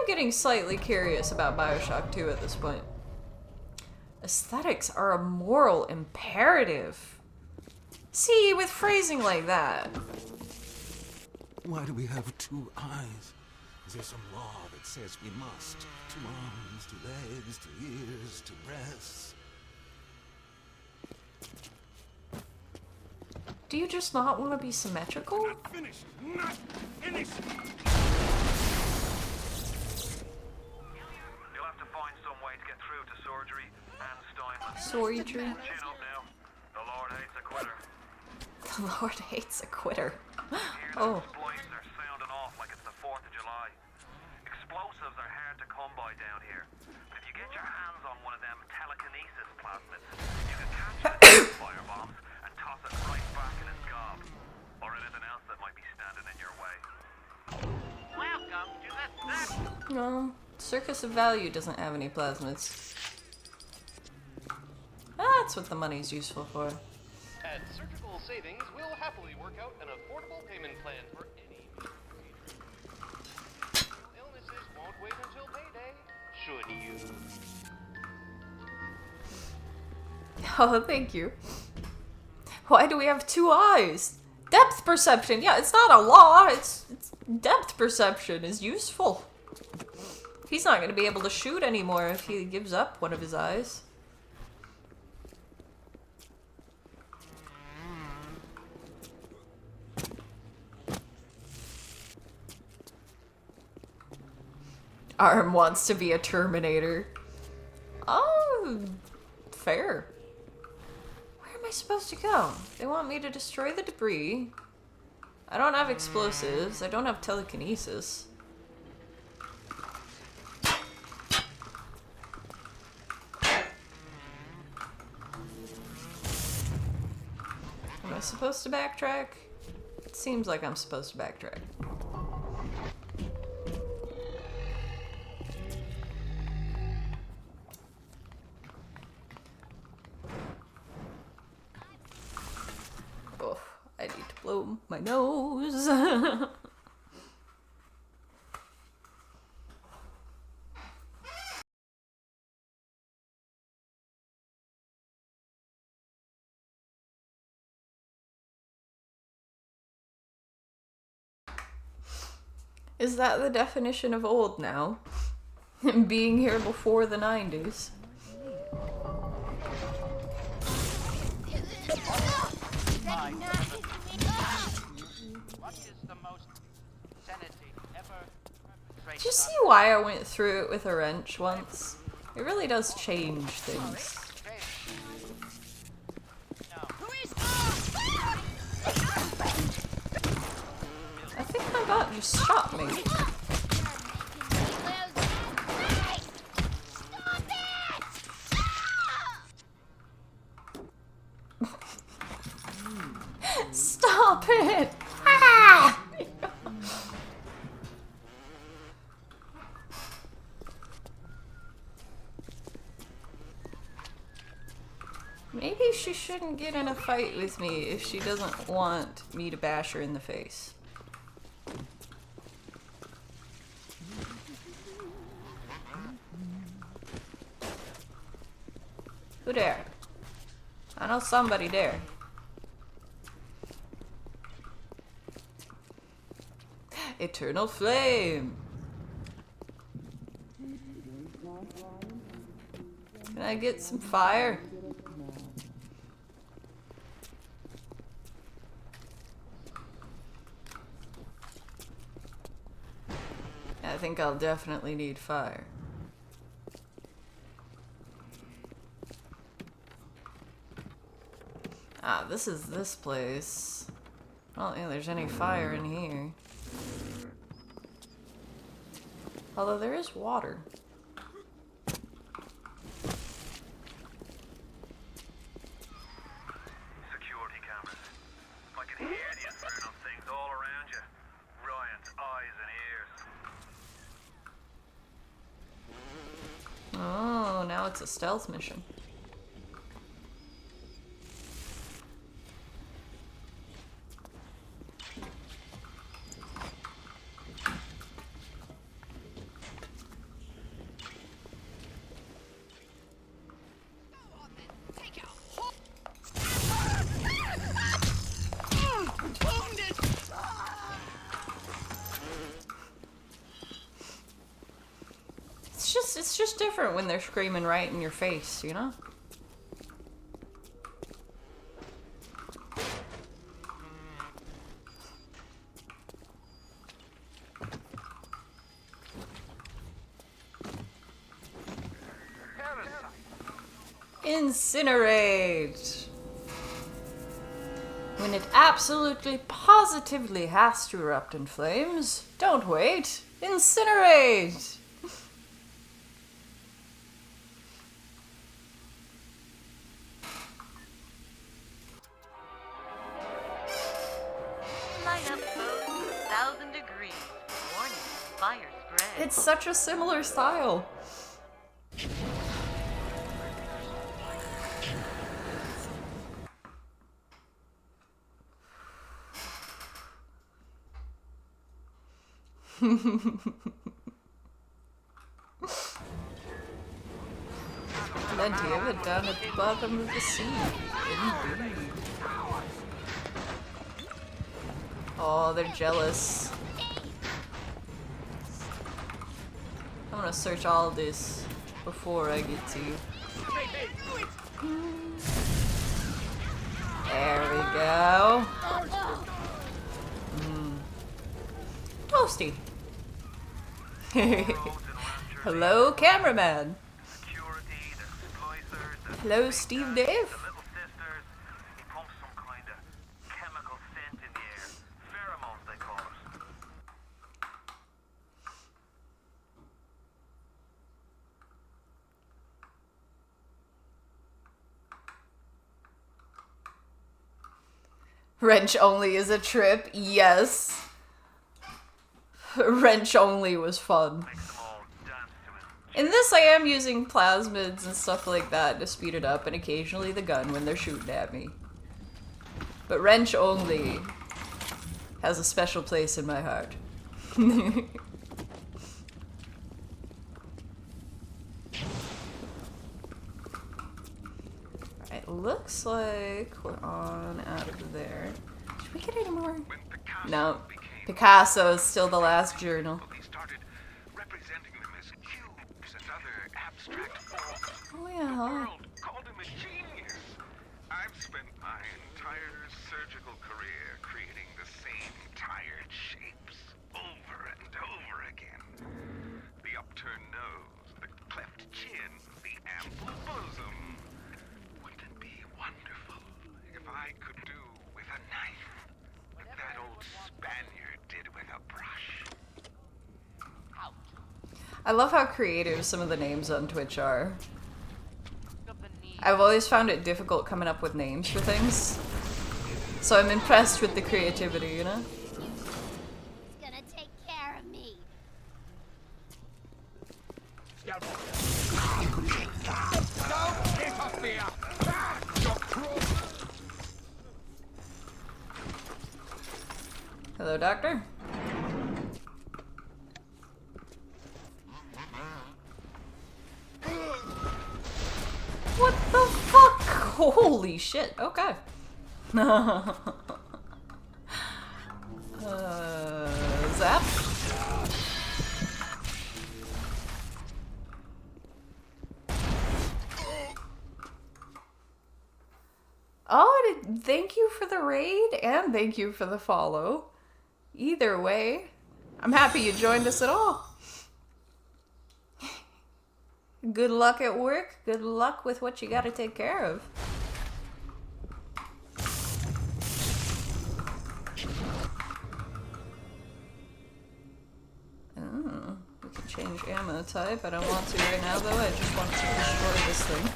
Getting slightly curious about Bioshock 2 at this point. Aesthetics are a moral imperative. See, with phrasing like that. Why do we have two eyes? Is there some law that says we must? Two arms, two legs, two ears, two breasts. Do you just not want to be symmetrical? Not finished! Not finished! You'll have to find some way to get through to surgery and Steinman. Surgery? Chin up now. The Lord hates a quitter. The Lord hates a quitter. Oh. Explosions are sounding off like it's the 4th of July. Explosives are hard to come by down here. But if you get your hands on one of them telekinesis plasmids, you can catch it with firebombs and toss it right back in its gob. Or anything else that might be standing in your way. Welcome to the set. No, Circus of Value doesn't have any plasmids. That's what the money's useful for. At Surgical Savings, we'll happily work out an affordable payment plan for any procedure. Illnesses won't wait until payday, should you? Oh, thank you. Why do we have two eyes? Depth perception. Yeah, it's not a law. It's depth perception is useful. He's not going to be able to shoot anymore if he gives up one of his eyes. Arm wants to be a Terminator. Oh, fair. Where am I supposed to go? They want me to destroy the debris. I don't have explosives. I don't have telekinesis. supposed to backtrack? It seems like I'm supposed to backtrack. Oh, I need to blow my nose. Is that the definition of old now? Being here before the 90s. Did you see why I went through it with a wrench once? It really does change things. I think my bot just shot me. Stop it! Ah! Maybe she shouldn't get in a fight with me if she doesn't want me to bash her in the face. Who there? I know somebody there. Eternal flame. Can I get some fire? I think I'll definitely need fire. Ah, this is this place. I don't think there's any fire in here. Although there is water. Security cameras. I can hear the infernal things all around you. Ryan's eyes and ears. Oh, now it's a stealth mission. It's just different when they're screaming right in your face, you know? Incinerate! When it absolutely positively has to erupt in flames, don't wait. Incinerate! Light up foes to 1,000 degrees. Warning, fire spread. It's such a similar style. Plenty of it down at the bottom of the sea. Indeed. Oh, they're jealous. I'm gonna search all of this before I get to you. There we go. Toasty. Hello, cameraman. Hello, Steve Dave. Wrench only is a trip. Yes. Wrench only was fun. In this, I am using plasmids and stuff like that to speed it up, and occasionally the gun when they're shooting at me. But wrench only has a special place in my heart. Alright, looks like we're on out of there. Should we get any more? No. Picasso is still the last journal. Oh yeah. Called him a genius. I've spent my entire surgical career creating the same tired shapes over and over again. The upturned nose, the cleft chin, the ample bosom. Wouldn't it be wonderful if I could do with a knife what that old Spaniard did with a brush? I love how creative some of the names on Twitch are. I've always found it difficult coming up with names for things. So I'm impressed with the creativity, you know? He's gonna take care of me. Don't get off me up! Hello, Doctor. What the fuck? Holy shit. Okay. Zap. Oh, thank you for the raid and thank you for the follow. Either way, I'm happy you joined us at all. Good luck at work. Good luck with what you gotta take care of. Oh, we can change ammo type. I don't want to right now though. I just want to destroy this thing.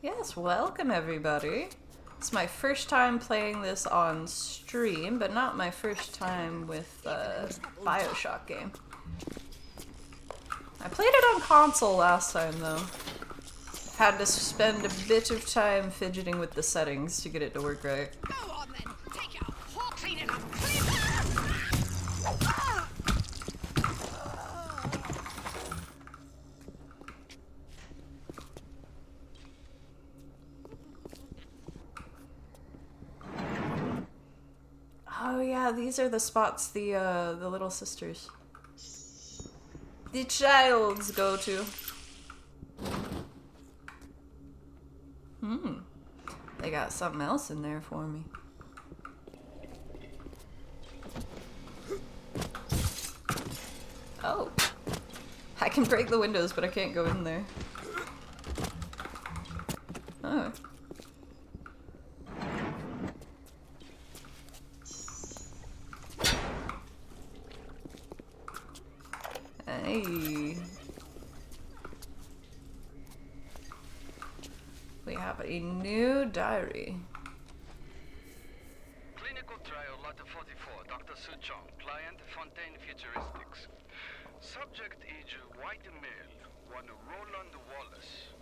Yes, welcome everybody. It's my first time playing this on stream, but not my first time with BioShock game. I played it on console last time though. Had to spend a bit of time fidgeting with the settings to get it to work right. Go on then. Take it off. Clean it up. Clean it up. Oh yeah, these are the spots the little sisters, the childs go to. They got something else in there for me. Oh, I can break the windows, but I can't go in there. Oh. Hey. We have a new diary. Clinical trial lot 44, Dr. Su Chong, client Fontaine Futuristics. Subject age white male, one Roland Wallace.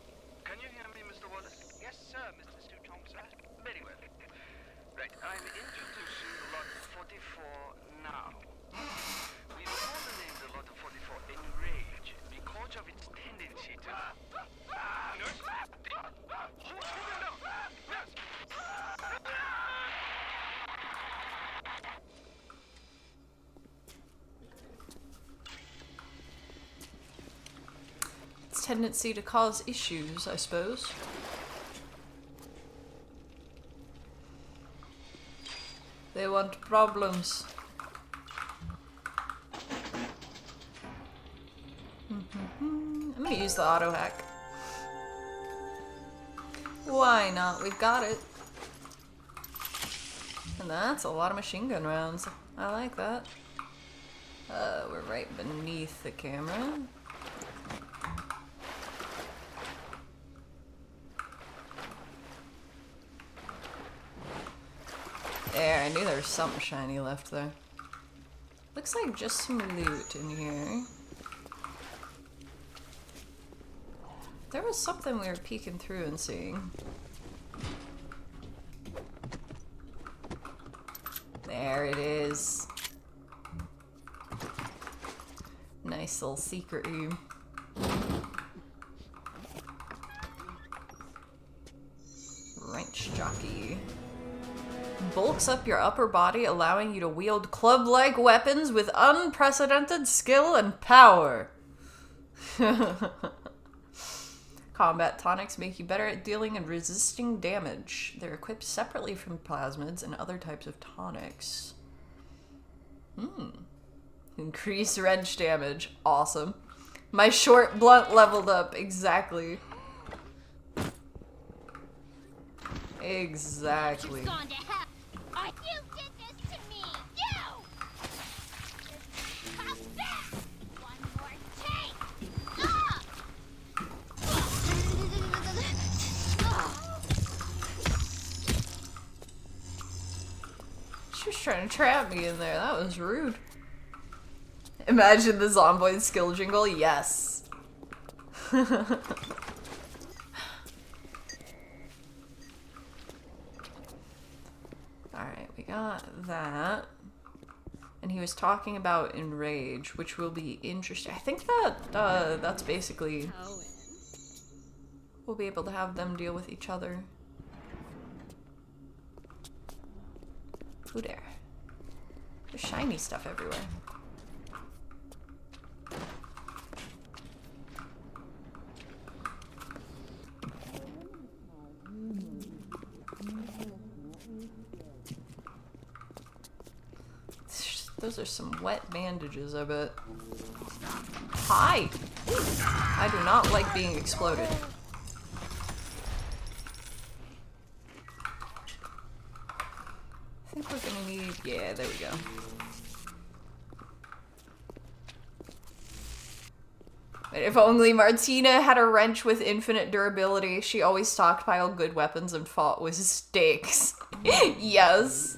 Can you hear me, Mr. Wallace? Yes, sir, Mr. Su Chong, sir. Very well. Right, I'm introducing lot 44 now. We also named the lot 44 Enrage because of its tendency to... Nurse? Hold him down! Nurse! Its tendency to cause issues, I suppose. They want problems. I'm gonna use the auto hack. Why not? We've got it. And that's a lot of machine gun rounds. I like that. We're right beneath the camera. Maybe there's something shiny left there. Looks like just some loot in here. There was something we were peeking through and seeing. There it is. Nice little secret room. Wrench jockey. Bulks up your upper body, allowing you to wield club-like weapons with unprecedented skill and power. Combat tonics make you better at dealing and resisting damage. They're equipped separately from plasmids and other types of tonics. Increase wrench damage. Awesome. My short blunt leveled up. Exactly. Exactly. You did this to me! You! Come back! One more take! She was trying to trap me in there. That was rude. Imagine the Zomboid skill jingle. Yes. Alright, we got that. And he was talking about Enrage, which will be interesting. I think that that's basically... We'll be able to have them deal with each other. Who dare? There's shiny stuff everywhere. Those are some wet bandages, I bet. Hi! I do not like being exploded. I think we're gonna need... Yeah, there we go. If only Martina had a wrench with infinite durability. She always stockpiled good weapons and fought with stakes. Yes!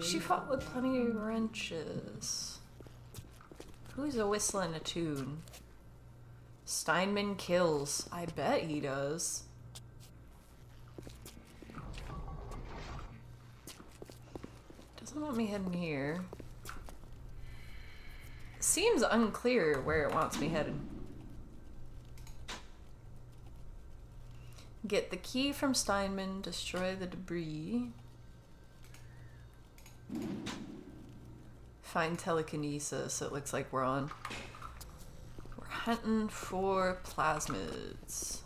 She fought with plenty of wrenches. Who's a whistling a tune? Steinman kills. I bet he does. Doesn't want me heading here. Seems unclear where it wants me headed. Get the key from Steinman, destroy the debris. Find telekinesis. It looks like we're hunting for plasmids.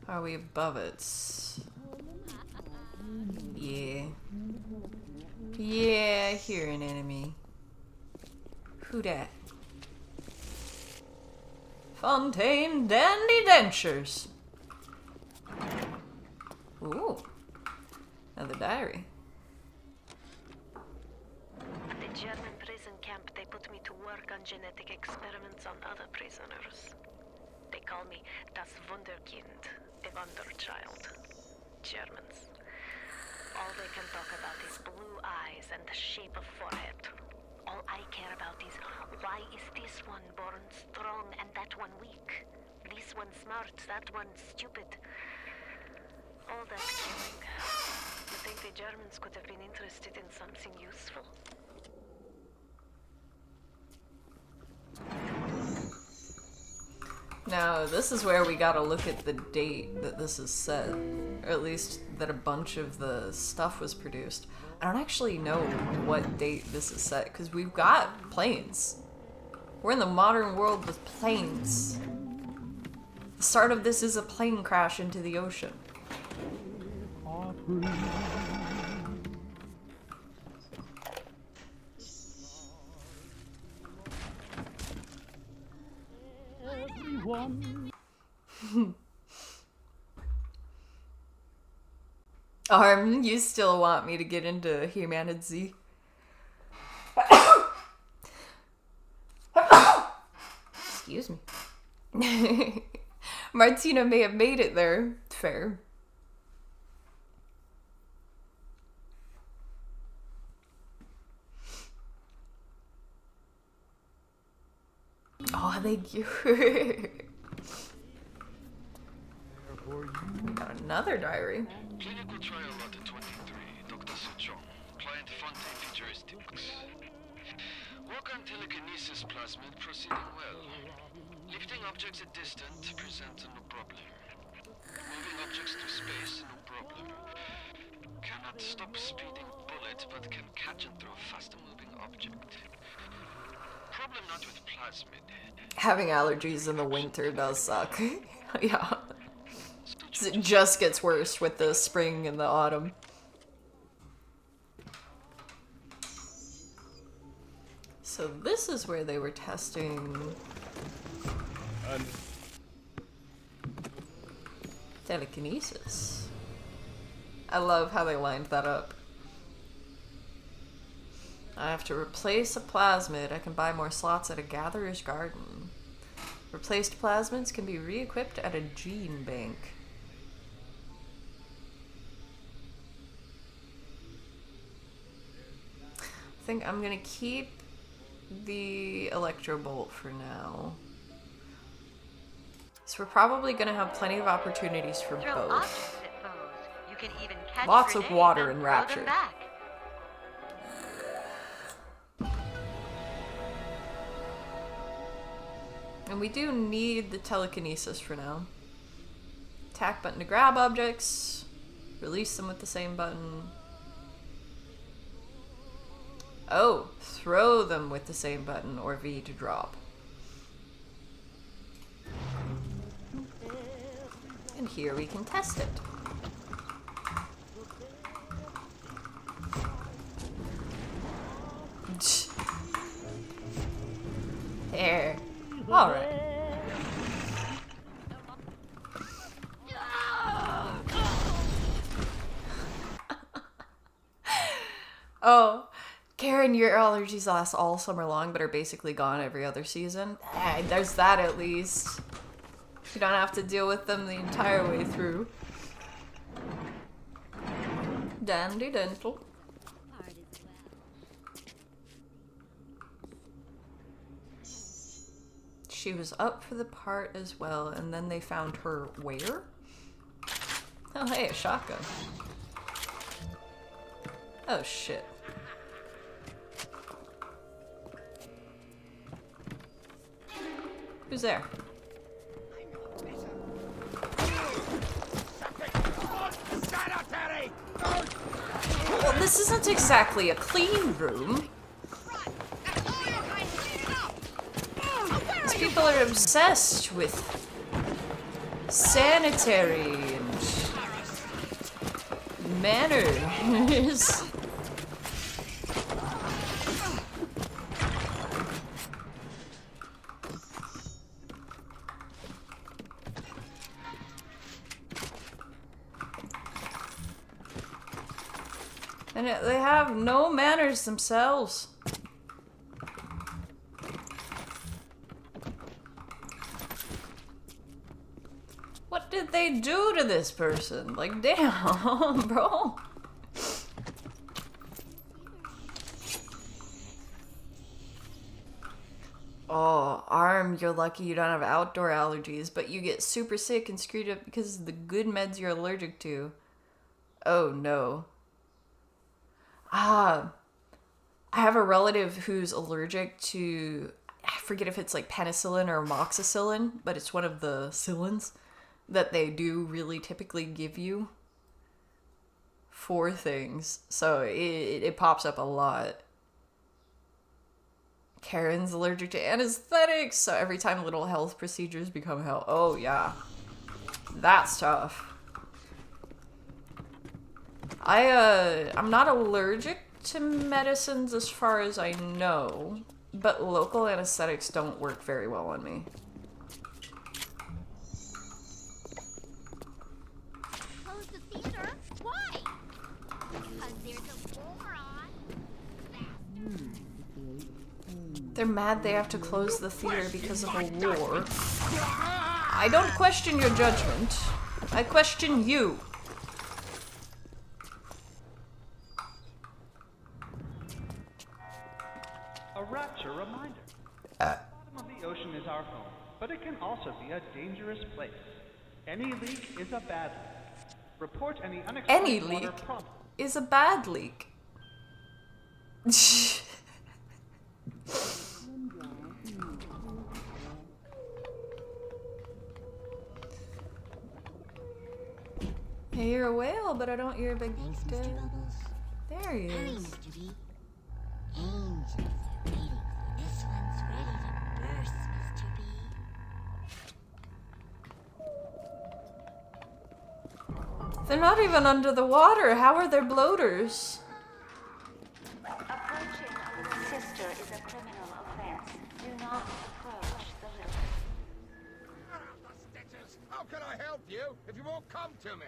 Are we above it? Yeah. Yeah, I hear an enemy. Who dat? Fontaine Dandy Dentures. Ooh. Another diary. At the German prison camp, they put me to work on genetic experiments on other prisoners. They call me Das Wunderkind, the Wonder Child. Germans. All they can talk about is blue eyes and the shape of forehead. All I care about is why is this one born strong and that one weak? This one smart, that one stupid. All that killing. You think the Germans could have been interested in something useful? Now, this is where we gotta look at the date that this is set. Or at least that a bunch of the stuff was produced. I don't actually know what date this is set, because we've got planes. We're in the modern world with planes. The start of this is a plane crash into the ocean. Arm, you still want me to get into humanity? Excuse me. Martina may have made it there Fair. Oh, thank you. We got another diary. Clinical trial lot 23, Dr. Sochong. Client Fonte Futuristics. Work on telekinesis plasmid proceeding well. Lifting objects at distance presents no problem. Moving objects to space, no problem. Cannot stop speeding bullet, but can catch and throw a faster moving object. Problem not with plasmid. Having allergies in the winter does suck. Yeah. It just gets worse with the spring and the autumn. So this is where they were testing telekinesis. I love how they lined that up. I have to replace a plasmid. I can buy more slots at a gatherer's garden. Replaced plasmids can be re-equipped at a gene bank. I think I'm gonna keep the Electrobolt for now. So we're probably gonna have plenty of opportunities for Throw both. objects at foes. You can even catch Lots of grenades water and in throw Rapture. them back. And we do need the telekinesis for now. Attack button to grab objects. Release them with the same button. Oh, throw them with the same button, or V to drop. And here we can test it. There. Alright. Oh, Karen, your allergies last all summer long, but are basically gone every other season. Hey, there's that at least. You don't have to deal with them the entire way through. Dandy dental. She was up for the part as well, and then they found her where? Oh, hey, a shotgun. Oh, shit. Who's there? Well, this isn't exactly a clean room. These people are obsessed with sanitary and manners. And they have no manners themselves. What did they do to this person? Like, damn, bro. Oh, Arm, you're lucky you don't have outdoor allergies, but you get super sick and screwed up because of the good meds you're allergic to. Oh, no. I have a relative who's allergic to, I forget if it's like penicillin or amoxicillin, but it's one of the cillins that they do really typically give you for things. So it pops up a lot. Karen's allergic to anesthetics, so every time little health procedures become hell. Oh yeah, that's tough. I'm not allergic to medicines as far as I know, but local anesthetics don't work very well on me. Close the theater? Why? Because there's a war on. They're mad they have to close the theater because of a war. I don't question your judgment. I question you. A rapture reminder. The bottom of the ocean is our home, but it can also be a dangerous place. Any leak is a bad leak. Report any unexplained Any water leak problem. is a bad leak. I hear a whale, but I don't hear a big dead. There he is. Angels are waiting for this one's ready to burst, Mr. B. They're not even under the water. How are there bloaters? Approaching a little sister is a criminal offense. Do not approach the little. How can I help you if you won't come to me?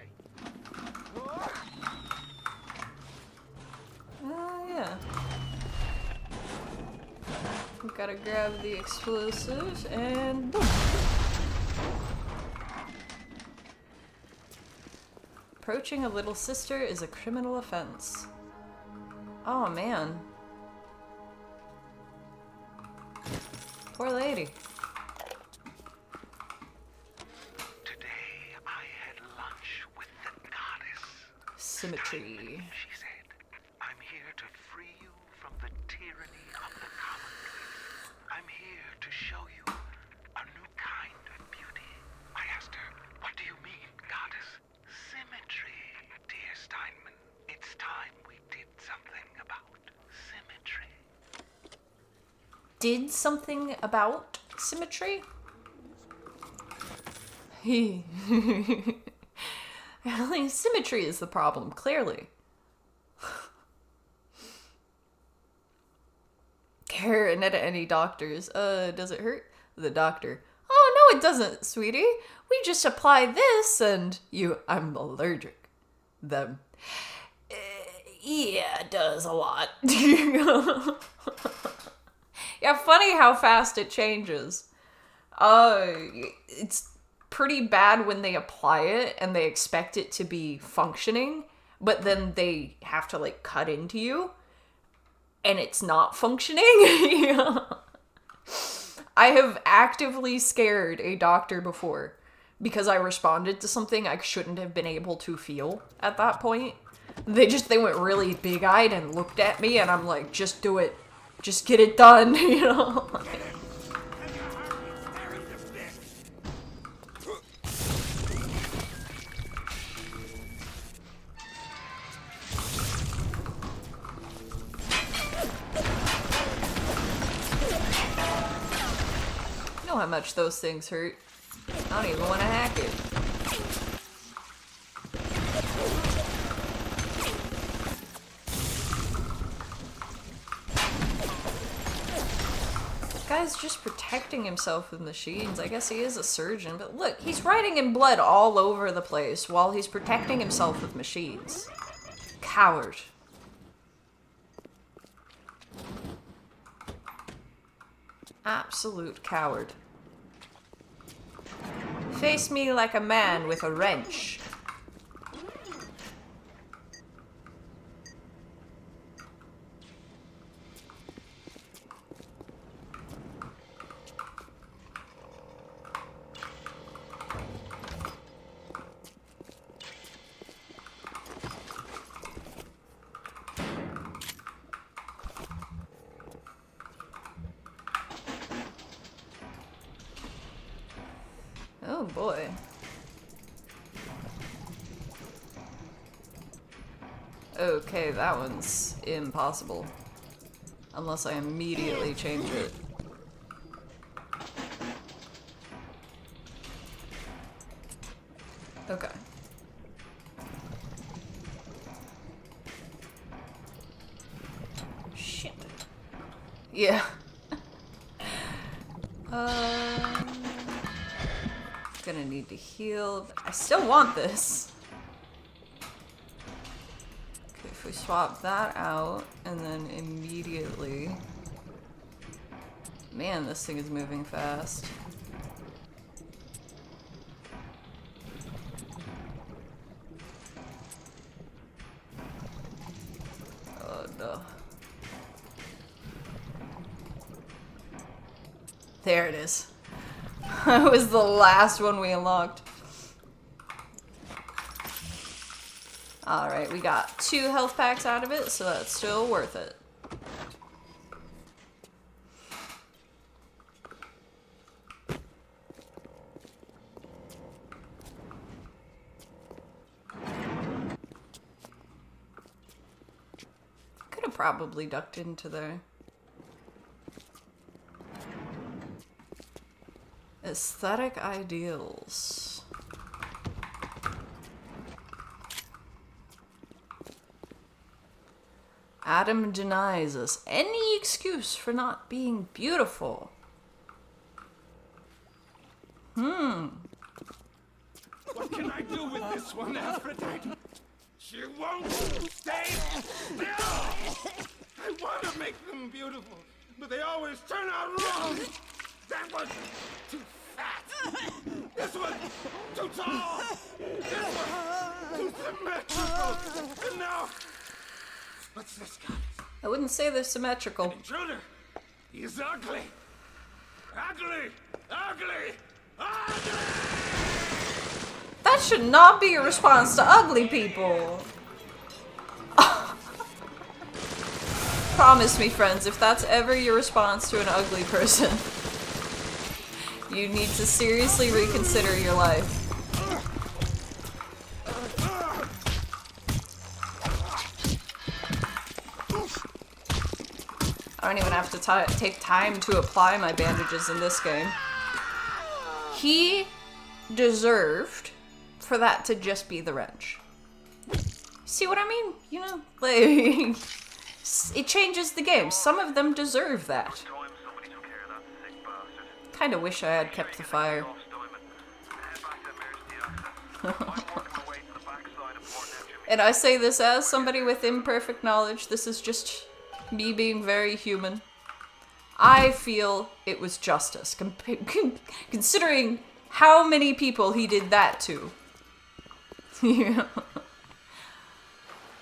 Oh, yeah. We gotta grab the explosives and boom. Approaching a little sister is a criminal offense. Oh, man. Poor lady. Today I had lunch with the goddess. Symmetry. She said, I'm here to free you from the tyranny of the commonplace. I'm here to show you a new kind of beauty. I asked her, what do you mean, goddess? Symmetry, dear Steinman. It's time we did something about symmetry. Did something about symmetry? Symmetry is the problem, clearly. Karen at any doctors. Does it hurt? The doctor. Oh, no, it doesn't, sweetie. We just apply this and I'm allergic. Them. Yeah, it does a lot. Yeah, funny how fast it changes. It's pretty bad when they apply it and they expect it to be functioning, but then they have to like cut into you and it's not functioning. I have actively scared a doctor before because I responded to something I shouldn't have been able to feel at that point. They went really big-eyed and looked at me and I'm like, just do it. Just get it done, you know? You know how much those things hurt. I don't even want to hack it. Guy's just protecting himself with machines. I guess he is a surgeon, but look, he's writing in blood all over the place while he's protecting himself with machines. Coward. Absolute coward. Face me like a man with a wrench. Oh boy. Okay, that one's impossible. Unless I immediately change it. Okay. Shit. Yeah. Gonna need to heal. I still want this. Okay, if we swap that out and then immediately... Man, this thing is moving fast. There it is. That was the last one we unlocked. Alright, we got 2 health packs out of it, so that's still worth it. Could have probably ducked into there. Aesthetic ideals. Adam denies us any excuse for not being beautiful. What can I do with this one, Aphrodite? She won't stay still! I want to make them beautiful, but they always turn out wrong! That was too fat! This one too tall! This one too symmetrical! And now... What's this guy? I wouldn't say they're symmetrical. Intruder! He's ugly! Ugly! Ugly! Ugly! That should not be a response to ugly people. Promise me, friends, if that's ever your response to an ugly person, you need to seriously reconsider your life. I don't even have to take time to apply my bandages in this game. He deserved for that to just be the wrench. See what I mean? You know, like, it changes the game. Some of them deserve that. Kinda wish I had kept the fire. And I say this as somebody with imperfect knowledge. This is just me being very human. I feel it was justice, considering how many people he did that to. Yeah.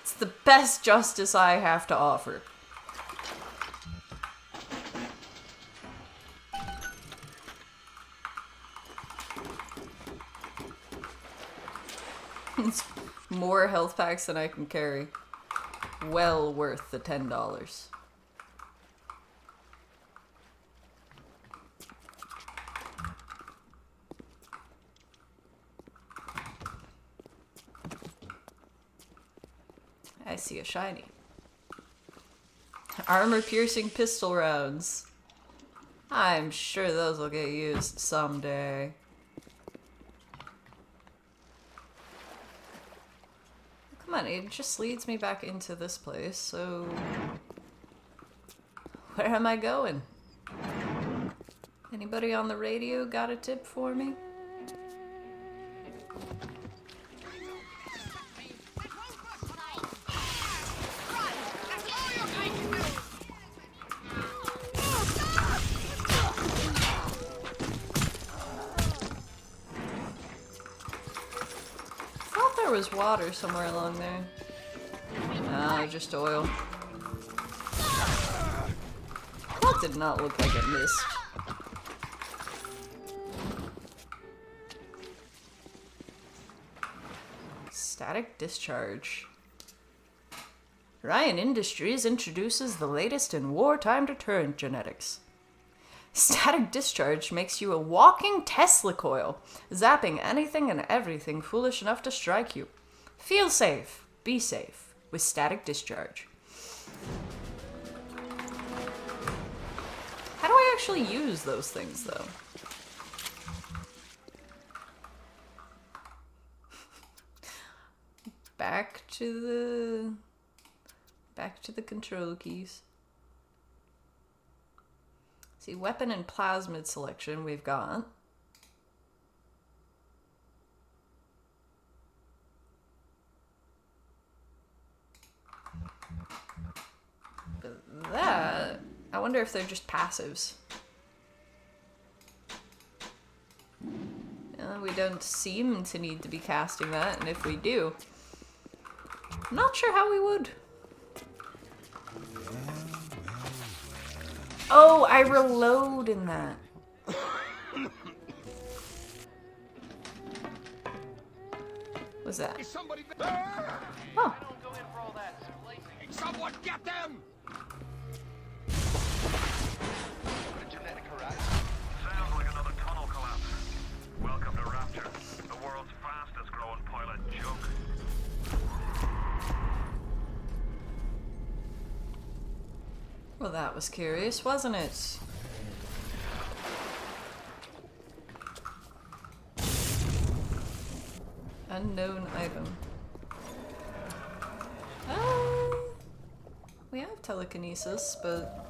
It's the best justice I have to offer. It's more health packs than I can carry. Well worth the $10. I see a shiny. Armor-piercing pistol rounds. I'm sure those will get used someday. Come on, it just leads me back into this place, so... where am I going? Anybody on the radio got a tip for me? There was water somewhere along there. Ah, just oil. That did not look like it missed. Static discharge. Ryan Industries introduces the latest in wartime deterrent genetics. Static discharge makes you a walking Tesla coil, zapping anything and everything foolish enough to strike you. Feel safe, be safe, with static discharge. How do I actually use those things, though? Back to the control keys. See, weapon and plasmid selection we've got. But that, I wonder if they're just passives. We don't seem to need to be casting that, and if we do, I'm not sure how we would. Oh, I reload in that. was that? Is somebody Oh. I don't go in for all that, Sir Lacey. Someone get them! Genetic harass. Sounds like another tunnel collapse. Welcome to Rapture, the world's fastest growing pile of junk. Well, that was curious, wasn't it? Unknown item. We have telekinesis, but...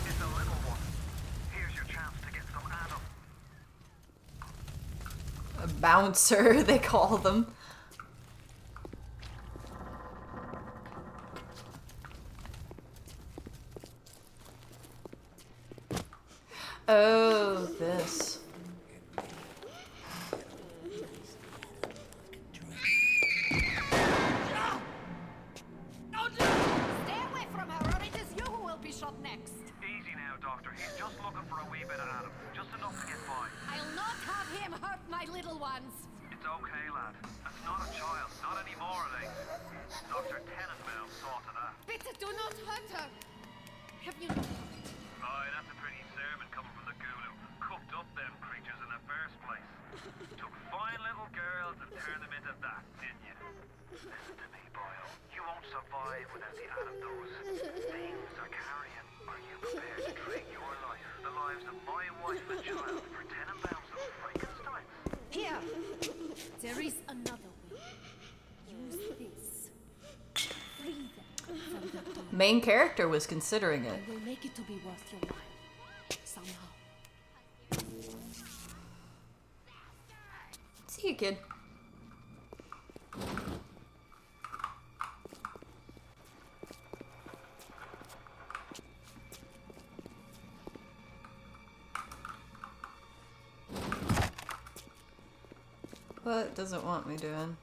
It's a little one. Here's your chance to get some Adam. A bouncer, they call them. Oh, this. Stay away from her, or it is you who will be shot next. Easy now, Doctor. He's just looking for a wee bit of Adam. Just enough to get by. I'll not have him hurt my little ones. It's okay, lad. That's not a child. Not anymore, it ain't. Dr. Tenenbaum saw to that. Bitte do not hurt her. Have you... Aye, that's a pretty sermon coming from the ghoul who cooked up them creatures in the first place. Took fine little girls and turned them into that, didn't you? Listen to me, Boyle. You won't survive without the Adam those things are carrying. Are you prepared to trade your life, the lives of my wife and child, for Tenenbaum's little Frankensteins? Here. There is another way. Use this. Free them from the door. Main character was considering it. I will make it to be worth your while. Somehow. See you, kid. What does it want me doing?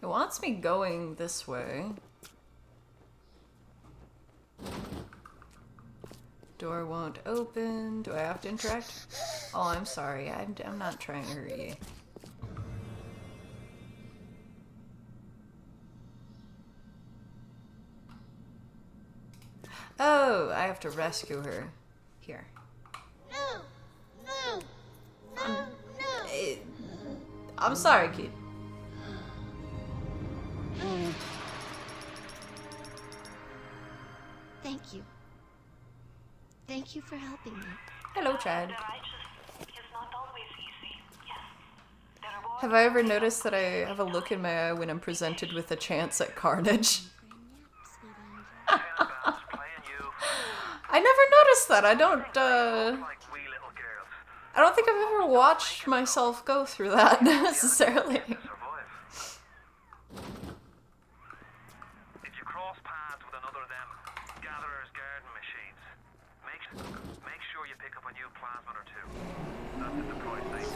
It wants me going this way. Door won't open. Do I have to interact? Oh, I'm sorry. I'm not trying to hurt you. Oh, I have to rescue her. Here. I'm sorry, kid. Thank you. Thank you for helping me. Hello, Chad. Have I ever noticed that I have a look in my eye when I'm presented with a chance at carnage? I never noticed that. I don't think I've ever watched myself go through that necessarily. Did you cross paths with another of them gatherer's garden machines? Make sure you pick up a new plasmid or two. That's at the price they too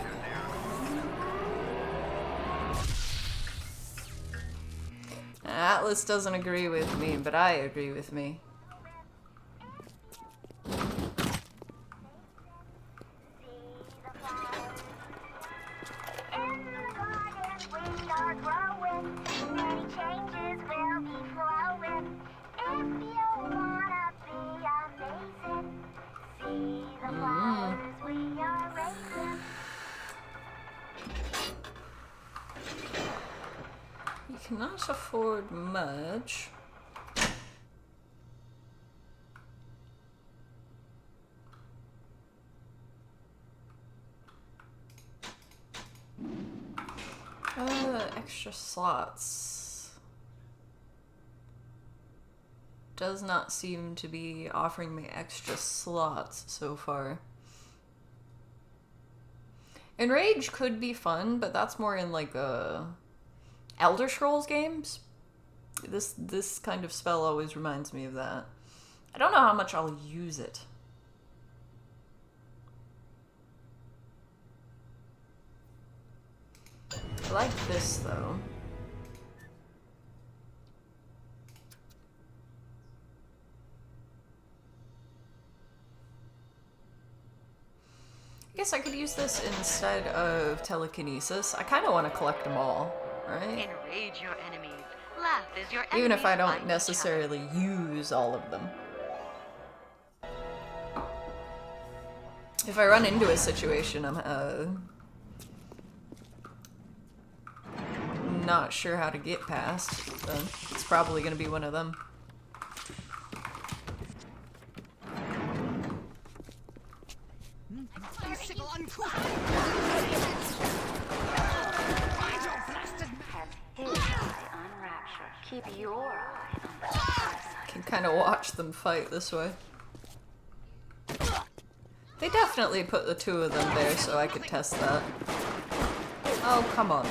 dear. Atlas doesn't agree with me, but I agree with me. You cannot afford much. Extra slots. Does not seem to be offering me extra slots so far. Enrage could be fun, but that's more in like Elder Scrolls games. This kind of spell always reminds me of that. I don't know how much I'll use it. I like this though. guess I could use this instead of telekinesis. I kind of want to collect them all, right? Enrage your enemies. Laugh as your Even if I enemies don't find necessarily use all of them. If I run into a situation I'm not sure how to get past, then it's probably going to be one of them. Keep your eye on the side. Can kind of watch them fight this way. They definitely put the two of them there so I could test that. Oh, come on.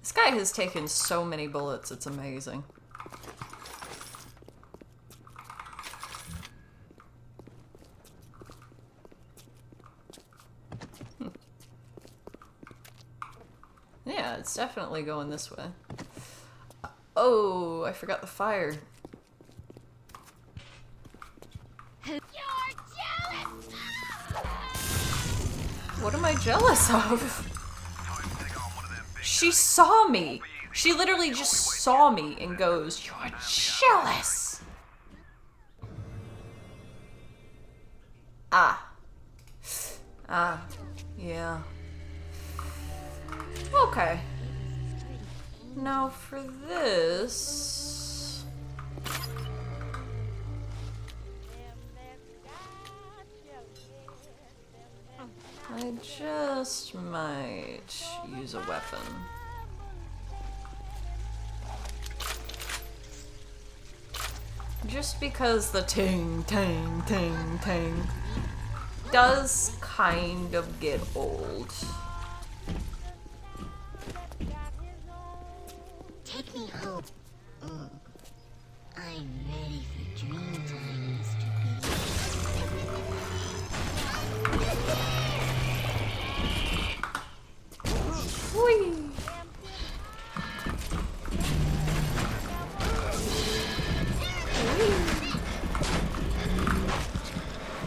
This guy has taken so many bullets, it's amazing. Yeah, it's definitely going this way. Oh, I forgot the fire. What am I jealous of? She saw me. She literally just saw me and goes, "You're jealous." Ah. Ah. Yeah. Okay. Now for this... I just might use a weapon. Just because the ting, ting, ting, ting does kind of get old. Take me home. I'm ready for dream time, Mr. Whee!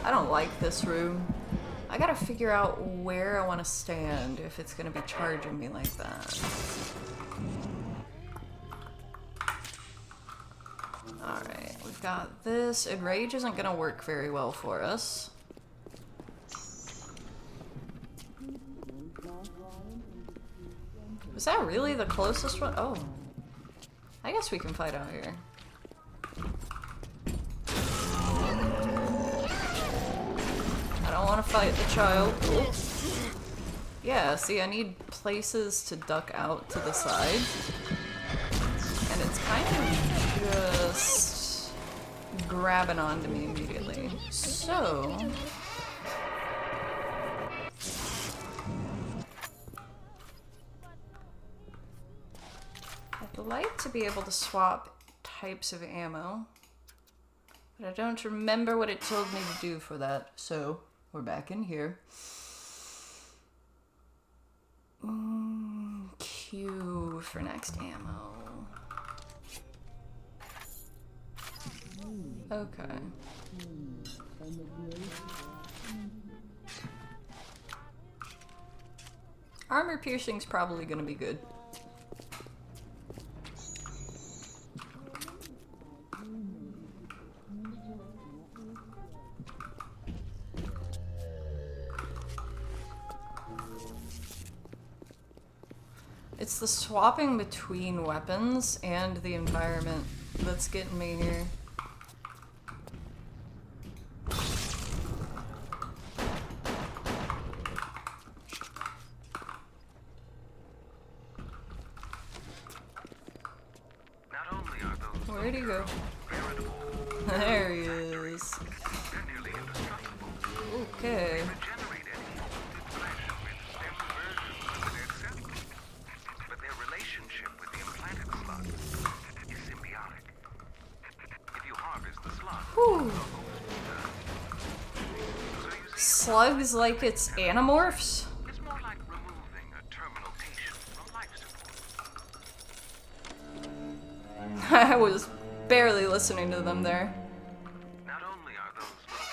I don't like this room. I gotta figure out where I want to stand if it's gonna be charging me like that. Alright, we've got this. Enrage isn't gonna work very well for us. Was that really the closest one? Oh. I guess we can fight out here. I don't want to fight the child. Ooh. Yeah, see, I need places to duck out to the side. And it's kind of just grabbing onto me immediately. So... I'd like to be able to swap types of ammo. But I don't remember what it told me to do for that, so we're back in here. Q for next ammo. Okay. Armor piercing's probably gonna be good. It's the swapping between weapons and the environment that's getting me here. Where'd he go? There he is. Okay. But their relationship with the implanted slug is symbiotic. If you harvest the slug, Whew. Slugs like it's Animorphs? it's more like removing a terminal patient from life support. I was barely listening to them there. Not only are those little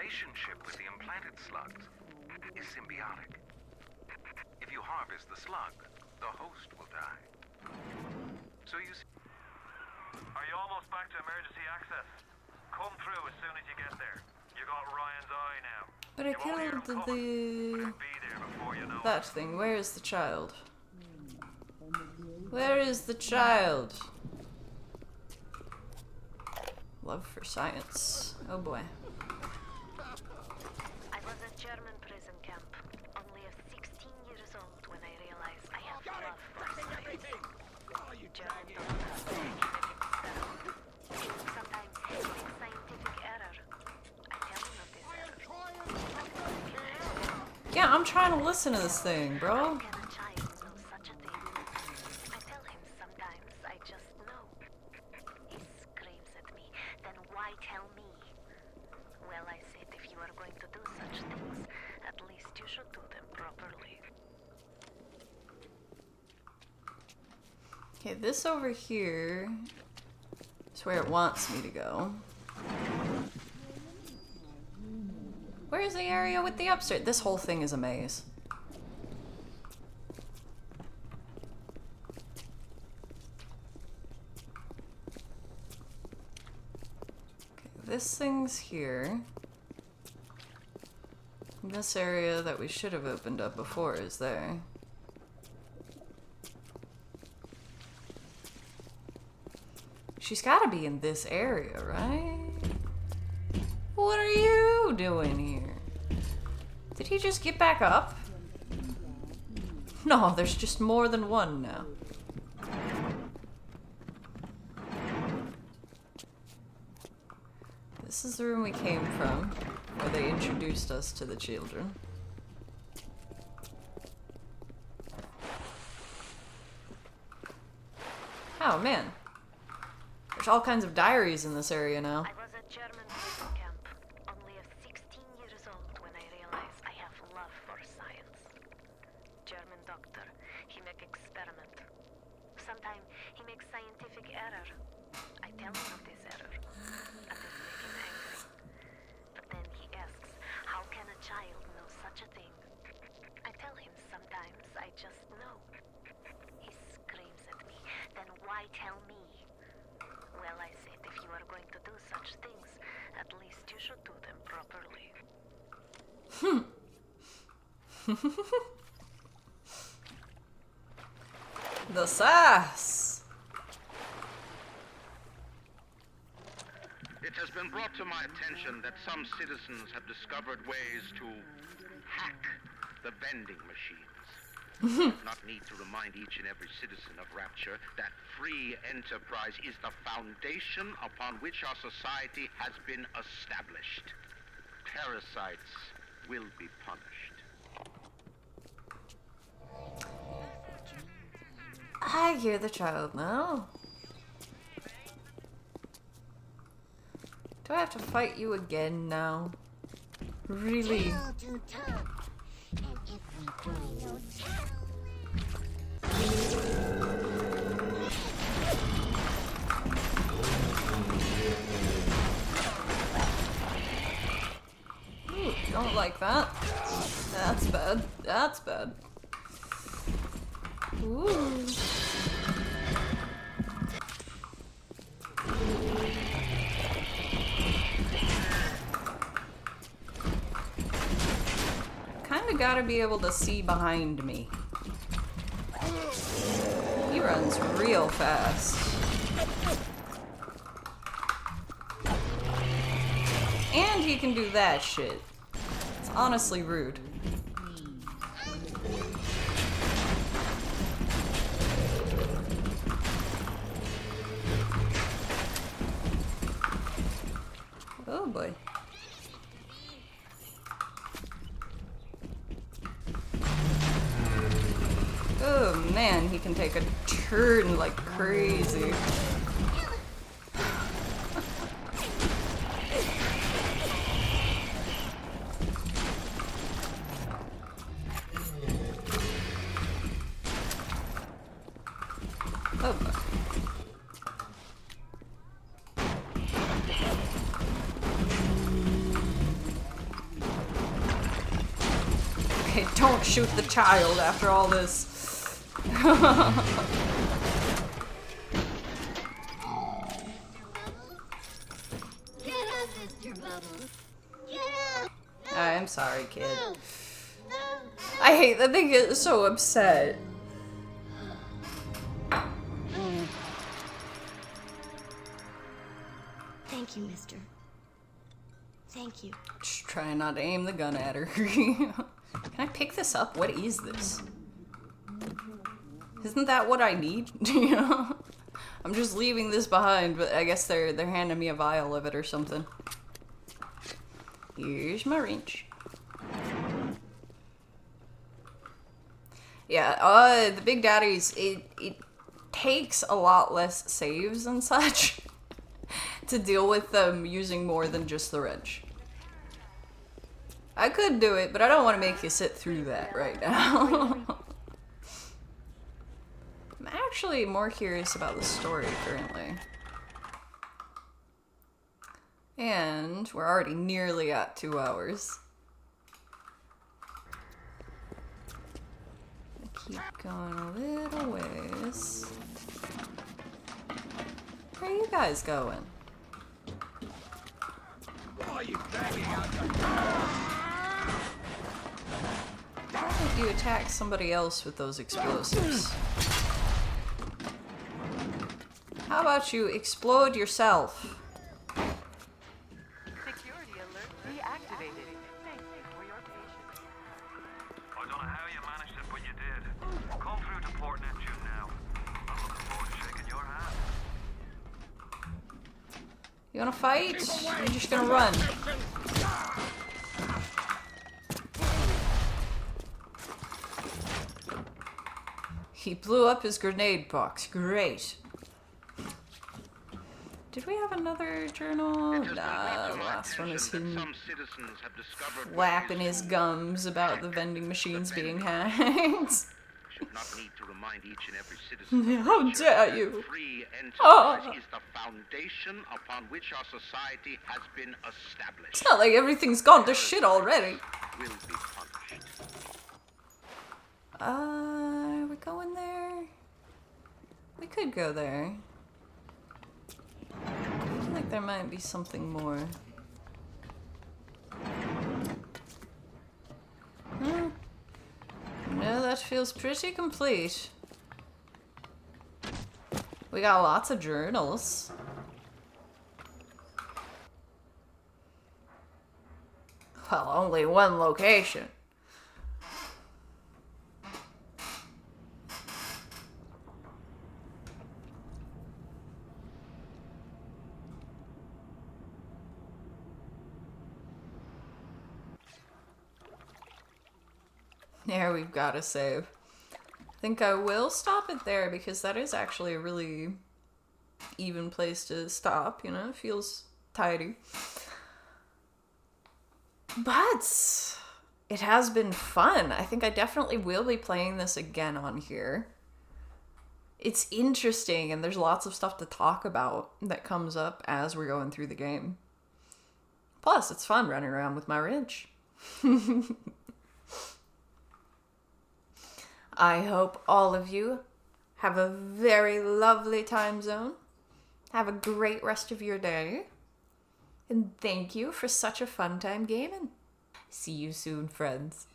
relationship with the implanted slugs is symbiotic. If you harvest the slug, the host will die. So you see... Are you almost back to emergency access? Come through as soon as you get there. You got Ryan's eye now. But I killed the... that thing. Where is the child? Where is the child? Love for science. Oh boy. I was at German prison camp, only 16 years old when I realized I have love for science. German doctors sometimes he makes scientific error. I tell him of this error. Yeah, I'm trying to listen to this thing, bro. Okay, this over here is where it wants me to go. Where's the area with the upstairs? This whole thing is a maze. Okay, this thing's here. This area that we should have opened up before is there. She's gotta be in this area, right? What are you doing here? Did he just get back up? No, there's just more than one now. This is the room we came from, where they introduced us to the children. Oh man. There's all kinds of diaries in this area now. I was at German prison camp, only 16 years old when I realized I have love for science. German doctor, he make experiment. Sometimes he makes scientific error. I tell him of this error, and this makes him angry. But then he asks, how can a child know such a thing? I tell him sometimes I just know. He screams at me, then why tell me? Well, I said, if you are going to do such things, at least you should do them properly. The sass! It has been brought to my attention that some citizens have discovered ways to hack the vending machines. Not need to remind each and every citizen of Rapture that free enterprise is the foundation upon which our society has been established. Parasites will be punished. I hear the child now. Do I have to fight you again now? Really? Ooh, don't like that. That's bad. That's bad. Ooh. Kinda gotta be able to see behind me. He runs real fast. And he can do that shit. It's honestly rude. Oh boy. Oh man, he can take a turn like crazy. Oh boy. Don't shoot the child after all this. I'm sorry, kid. I hate that they get so upset. Thank you, mister. Thank you. Just trying not to aim the gun at her. Can I pick this up? What is this? Isn't that what I need? You know? I'm just leaving this behind, but I guess they're handing me a vial of it or something. Here's my wrench. Yeah, the Big Daddies, it takes a lot less saves and such to deal with them using more than just the wrench. I could do it, but I don't want to make you sit through that right now. I'm actually more curious about the story currently. And we're already nearly at 2 hours. Keep going a little ways. Where are you guys going? Why are you dragging out the... Why don't you attack somebody else with those explosives? How about you explode yourself? Security alert reactivated. Thank you for your patience. I don't know how you managed it, but you did. Come through to Port Neptune now. I'm looking forward to shaking your hand. You wanna fight? Or you're just gonna run? He blew up his grenade box. Great. Did we have another journal? Nah, the last one is him flapping his gums about the vending machines being hacked. Should not need to remind each and every citizen. How dare you! Free enterprise Oh. is the foundation upon which our society has been established. It's not like everything's gone to shit already. Will be punished. Are we going there? We could go there. I feel like there might be something more. No, that feels pretty complete. We got lots of journals. Well, only one location. There, we've got to save. I think I will stop it there because that is actually a really even place to stop, you know? It feels tidy. But it has been fun. I think I definitely will be playing this again on here. It's interesting and there's lots of stuff to talk about that comes up as we're going through the game. Plus, it's fun running around with my wrench. I hope all of you have a very lovely time zone. Have a great rest of your day. And thank you for such a fun time gaming. See you soon, friends.